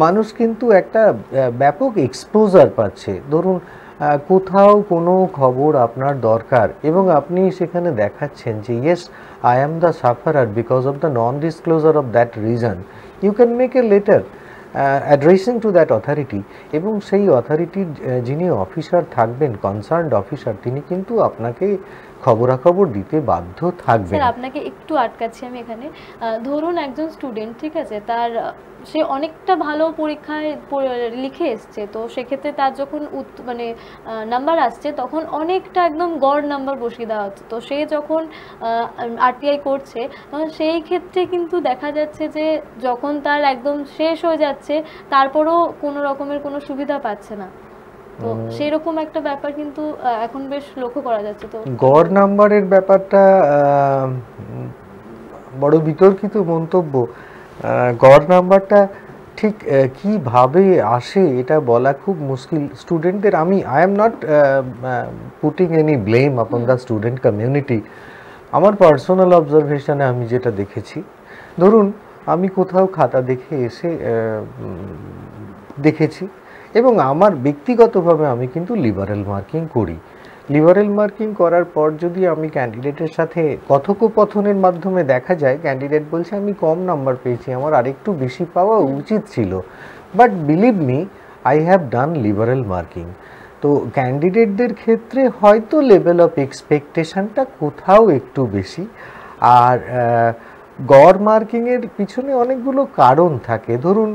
মানুষ কিন্তু একটা ব্যাপক এক্সপোজার পাচ্ছে। ধরুন কোথাও কোনো খবর আপনার দরকার এবং আপনি সেখানে দেখাচ্ছেন যে yes, I am the sufferer because of the non disclosure of that reason, you can make a letter addressing to that authority, এবং সেই অথরিটির যিনি অফিসার থাকবেন, কনসার্নড অফিসার, তিনি কিন্তু আপনাকে খবরাখবর দিতে বাধ্য থাকবেন। স্যার আপনাকে একটু আটকাচ্ছি আমি এখানে। ধরুন একজন স্টুডেন্ট, ঠিক আছে, তার সে অনেকটা ভালো পরীক্ষায় লিখে এসছে, তো সেক্ষেত্রে তার যখন মানে নাম্বার আসছে তখন অনেকটা একদম গড় নাম্বার বসিয়ে দেওয়া হচ্ছে। তো সে যখন আরটিআই করছে তখন সেই ক্ষেত্রে কিন্তু দেখা যাচ্ছে যে যখন তার একদম শেষ হয়ে যাচ্ছে তারপরও কোনো রকমের কোনো সুবিধা পাচ্ছে না। তো সেই রকম একটা ব্যাপার কিন্তু এখন বেশ লক্ষ্য করা যাচ্ছে। তো গড় নাম্বারের ব্যাপারটা বড় বিতর্কিত মন্তব্য। গড় নাম্বারটা ঠিক কিভাবে আসে এটা বলা খুব মুশকিল স্টুডেন্টদের। I am not putting any blame upon the student community. আমার পার্সোনাল অবজারভেশনে আমি যেটা দেখেছি, ধরুন আমি কোথাও খাতা দেখে এসে দেখেছি এবং আমার ব্যক্তিগতভাবে আমি কিন্তু লিবারেল মার্কিং করি। লিবারেল মার্কিং করার পর যদি আমি ক্যান্ডিডেটের সাথে কথোপকথনের মাধ্যমে দেখা যায় ক্যান্ডিডেট বলছে আমি কম নাম্বার পেয়েছি, আমার আরেকটু বেশি পাওয়া উচিত ছিল, but believe me I have done liberal marking. তো ক্যান্ডিডেটদের ক্ষেত্রে হয়তো লেভেল অফ এক্সপেকটেশনটা কোথাও একটু বেশি। আর গড় মার্কিংয়ের পিছনে অনেকগুলো কারণ থাকে। ধরুন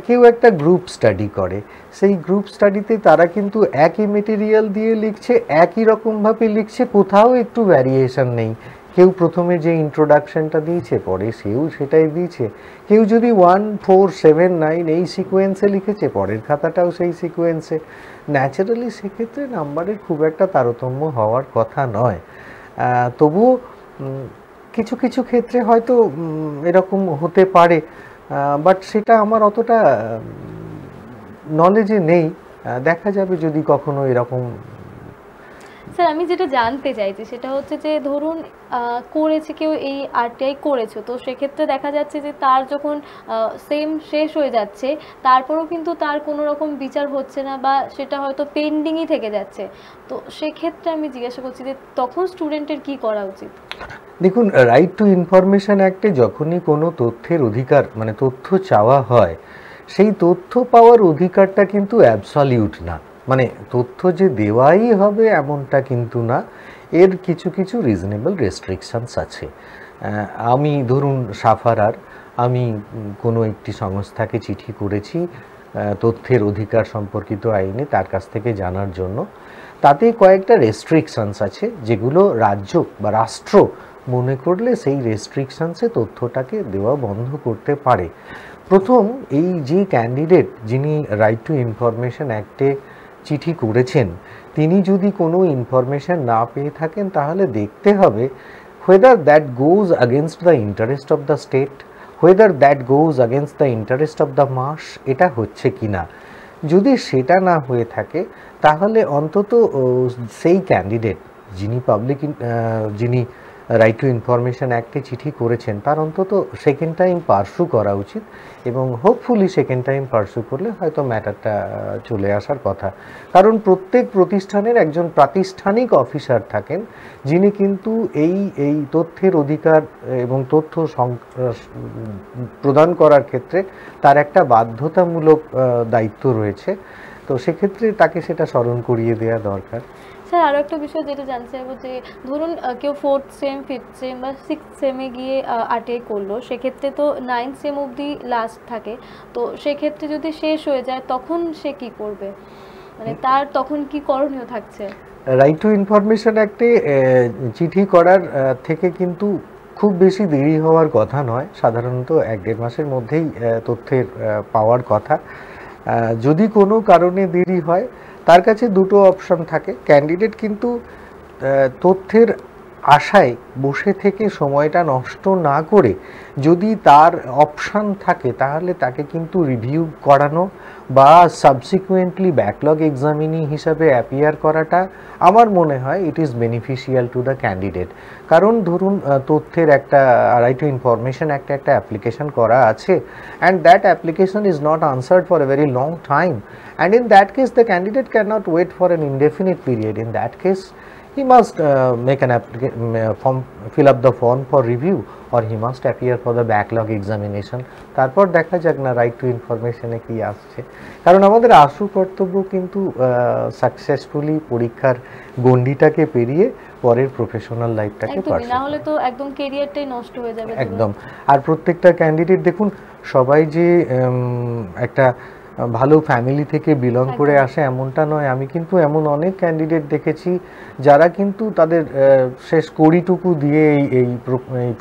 কেউ একটা গ্রুপ স্টাডি করে, সেই গ্রুপ স্টাডিতে তারা কিন্তু একই মেটেরিয়াল দিয়ে লিখছে, একই রকমভাবে লিখছে, কোথাও একটু ভ্যারিয়েশন নেই। কেউ প্রথমে যে ইন্ট্রোডাকশনটা দিয়েছে পরে সেও সেটাই দিয়েছে। কেউ যদি 1, 4, 7, 9 এই সিকোয়েন্সে লিখেছে, পরের খাতাটাও সেই সিকোয়েন্সে, ন্যাচারালি সেক্ষেত্রে নাম্বারের খুব একটা তারতম্য হওয়ার কথা নয়। তবুও কিছু কিছু ক্ষেত্রে হয়তো এরকম হতে পারে, বাট সেটা আমার অতটা নলেজে নেই। দেখা যাবে যদি কখনো এরকম। স্যার আমি যেটা জানতে চাইছি সেটা হচ্ছে যে ধরুন করেছে কেউ এই আরটিআই করেছে, তো সেক্ষেত্রে দেখা যাচ্ছে যে তার যখন সেম শেষ হয়ে যাচ্ছে তারপরেও কিন্তু তার কোনো রকম বিচার হচ্ছে না বা সেটা হয়তো পেন্ডিংই থেকে যাচ্ছে। তো সেক্ষেত্রে আমি জিজ্ঞাসা করছি যে তখন স্টুডেন্টের কি করা উচিত? দেখুন, রাইট টু ইনফরমেশন অ্যাক্টে যখনই কোনো তথ্যের অধিকার মানে তথ্য চাওয়া হয়, সেই তথ্য পাওয়ার অধিকারটা কিন্তু অ্যাবসলিউট না, মানে তথ্য যে দেওয়াই হবে এমনটা কিন্তু না, এর কিছু কিছু রিজনেবল রেস্ট্রিকশনস আছে। আমি ধরুন সাফারার, আমি কোনো একটি সংস্থাকে চিঠি করেছি তথ্যের অধিকার সম্পর্কিত আইনে তার কাছ থেকে জানার জন্য, তাতে কয়েকটা রেস্ট্রিকশনস আছে যেগুলো রাজ্য বা রাষ্ট্র মনে করলে সেই রেস্ট্রিকশনসে তথ্যটাকে দেওয়া বন্ধ করতে পারে। প্রথম, এই যে ক্যান্ডিডেট যিনি রাইট টু ইনফরমেশন অ্যাক্টে চিঠি করেছেন, তিনি যদি কোনো ইনফরমেশন না পেয়ে থাকেন তাহলে দেখতে হবে whether that goes against the interest of the state, whether that goes against the interest of the mass, এটা হচ্ছে কিনা। যদি সেটা না হয়ে থাকে তাহলে অন্তত সেই ক্যান্ডিডেট যিনি রাইট টু ইনফরমেশন অ্যাক্টে চিঠি করেছেন তার অন্তত সেকেন্ড টাইম পার্সু করা উচিত, এবং হোপফুলি সেকেন্ড টাইম পার্সু করলে হয়তো ম্যাটারটা চলে আসার কথা। কারণ প্রত্যেক প্রতিষ্ঠানের একজন প্রাতিষ্ঠানিক অফিসার থাকেন যিনি কিন্তু এই তথ্যের অধিকার এবং তথ্য প্রদান করার ক্ষেত্রে তার একটা বাধ্যতামূলক দায়িত্ব রয়েছে। তো সেক্ষেত্রে তাকে সেটা স্মরণ করিয়ে দেওয়া দরকার। স্যার আরও একটা বিষয় যেটা জানতে চাইবো যে ধরুন কেউ 4th সেম 5th সেম বা 6th সেমে গিয়ে আরটিআই করলো, সেক্ষেত্রে তো 9th সেম অবধি লাস্ট থাকে, তো সেক্ষেত্রে যদি শেষ হয়ে যায় তখন সে কি করবে, মানে তার তখন কি করণীয় থাকছে? রাইট টু ইনফরমেশন অ্যাক্টে চিঠি করার থেকে কিন্তু খুব বেশি দেরি হওয়ার কথা নয়, সাধারণত 1-1.5 মাসের মধ্যেই তথ্যের পাওয়ার কথা। যদি কোনো কারণে দেরি হয় তার কাছে দুটো অপশন থাকে। ক্যান্ডিডেট কিন্তু তথ্যের আশায় বসে থেকে সময়টা নষ্ট না করে যদি তার অপশান থাকে তাহলে তাকে কিন্তু রিভিউ করানো বা সাবসিকুয়েন্টলি ব্যাকলগ এক্সামিনি হিসাবে অ্যাপিয়ার করাটা আমার মনে হয় it is beneficial to the candidate. কারণ ধরুন তথ্যের একটা রাইট টু ইনফরমেশন একটা অ্যাপ্লিকেশন করা আছে, and that application is not answered for a very long time, and in that case the candidate can not wait for an indefinite period. In that case he must make an form, fill up the form for review, or he must appear for the backlog examination. তারপর দেখা যাক না right two ইনফরমেশনে কি আসছে। কারণ আমাদের আশু কর্তব্য কিন্তু সাকসেসফুলি পরীক্ষার গণ্ডিটাকে পেরিয়ে পরের প্রফেশনাল লাইফটাকে পার, না হলে তো একদম ক্যারিয়ারটাই নষ্ট হয়ে যাবে একদম। আর প্রত্যেকটা ক্যান্ডিডেট দেখুন সবাই যে একটা ভালো ফ্যামিলি থেকে বিলং করে আসে এমনটা নয়। আমি কিন্তু এমন অনেক ক্যান্ডিডেট দেখেছি যারা কিন্তু তাদের শেষ কড়িটুকু দিয়ে এই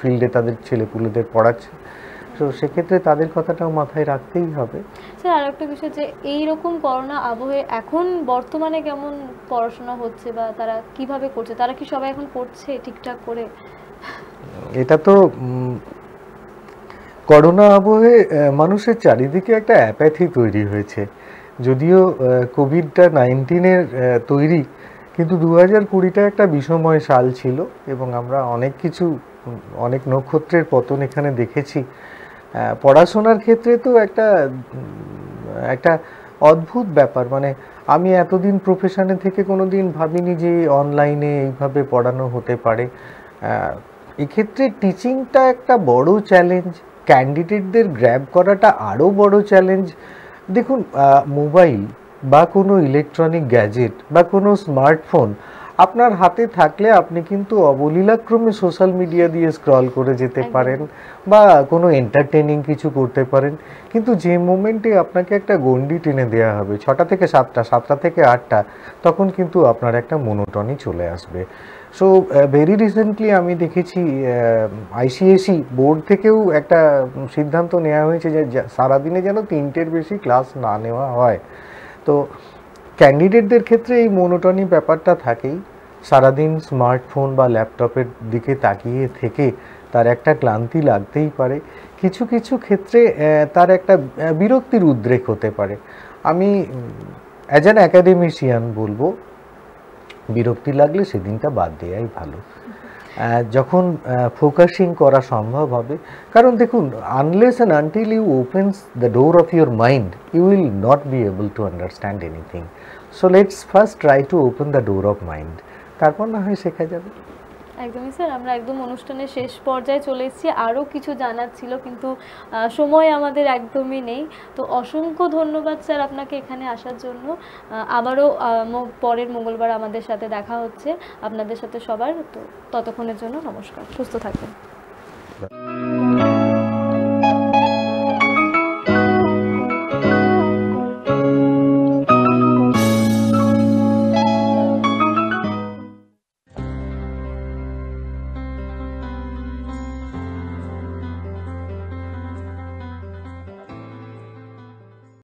ফিল্ডে তাদের ছেলেপুলেদের পড়াচ্ছে। তো সেক্ষেত্রে তাদের কথাটাও মাথায় রাখতেই হবে। স্যার আর একটা বিষয় যে এইরকম করোনা আবহে এখন বর্তমানে কেমন পড়াশোনা হচ্ছে বা তারা কিভাবে করছে, তারা কি সবাই এখন পড়ছে ঠিকঠাক করে? এটা তো করোনা আবহে মানুষের চারিদিকে একটা অ্যাপ্যাথি তৈরি হয়েছে। যদিও কোভিড-19 তৈরি, কিন্তু 2020টা একটা বিষময় সাল ছিল এবং আমরা অনেক নক্ষত্রের পতন এখানে দেখেছি। পড়াশোনার ক্ষেত্রে তো একটা অদ্ভুত ব্যাপার, মানে আমি এতদিন প্রফেশনে থেকে কোনো দিন ভাবিনি যে অনলাইনে এইভাবে পড়ানো হতে পারে। এক্ষেত্রে টিচিংটা একটা বড় চ্যালেঞ্জ, ক্যান্ডিডেটদের গ্র্যাব করাটা আরও বড় চ্যালেঞ্জ। দেখুন মোবাইল বা কোনো ইলেকট্রনিক গ্যাজেট বা কোনো স্মার্টফোন আপনার হাতে থাকলে আপনি কিন্তু অবলীলাক্রমে সোশ্যাল মিডিয়া দিয়ে স্ক্রল করে যেতে পারেন বা কোনো এন্টারটেনিং কিছু করতে পারেন, কিন্তু যে মোমেন্টে আপনাকে একটা গণ্ডি টেনে দেওয়া হবে 6টা থেকে 7টা, 7টা থেকে 8টা, তখন কিন্তু আপনার একটা মনোটনি চলে আসবে। সো ভেরি রিসেন্টলি আমি দেখেছি আইসিএসই বোর্ড থেকেও একটা সিদ্ধান্ত নেওয়া হয়েছে যে সারাদিনে যেন 3টের বেশি ক্লাস না নেওয়া হয়। তো ক্যান্ডিডেটদের ক্ষেত্রে এই মনোটনি ব্যাপারটা থাকেই, সারাদিন স্মার্টফোন বা ল্যাপটপের দিকে তাকিয়ে থেকে তার একটা ক্লান্তি লাগতেই পারে, কিছু কিছু ক্ষেত্রে তার একটা বিরক্তির উদ্রেক হতে পারে। আমি অ্যাজ অ্যান অ্যাকাডেমিশিয়ান বলবো বিরক্তি লাগলে সেদিনটা বাদ দেওয়াই ভালো, যখন ফোকাসিং করা সম্ভব হবে। কারণ দেখুন unless and until you opens the door of your mind you will not be able to understand anything. So let's first try to open the door of mind, তারপর না হয় শেখা যাবে। একদমই স্যার, আমরা একদম অনুষ্ঠানের শেষ পর্যায়ে চলে এসেছি। আরও কিছু জানার ছিল কিন্তু সময় আমাদের একদমই নেই। তো অসংখ্য ধন্যবাদ স্যার আপনাকে এখানে আসার জন্য। আবারও পরের মঙ্গলবার আমাদের সাথে দেখা হচ্ছে আপনাদের সাথে সবার। তো ততক্ষণের জন্য নমস্কার, সুস্থ থাকবেন।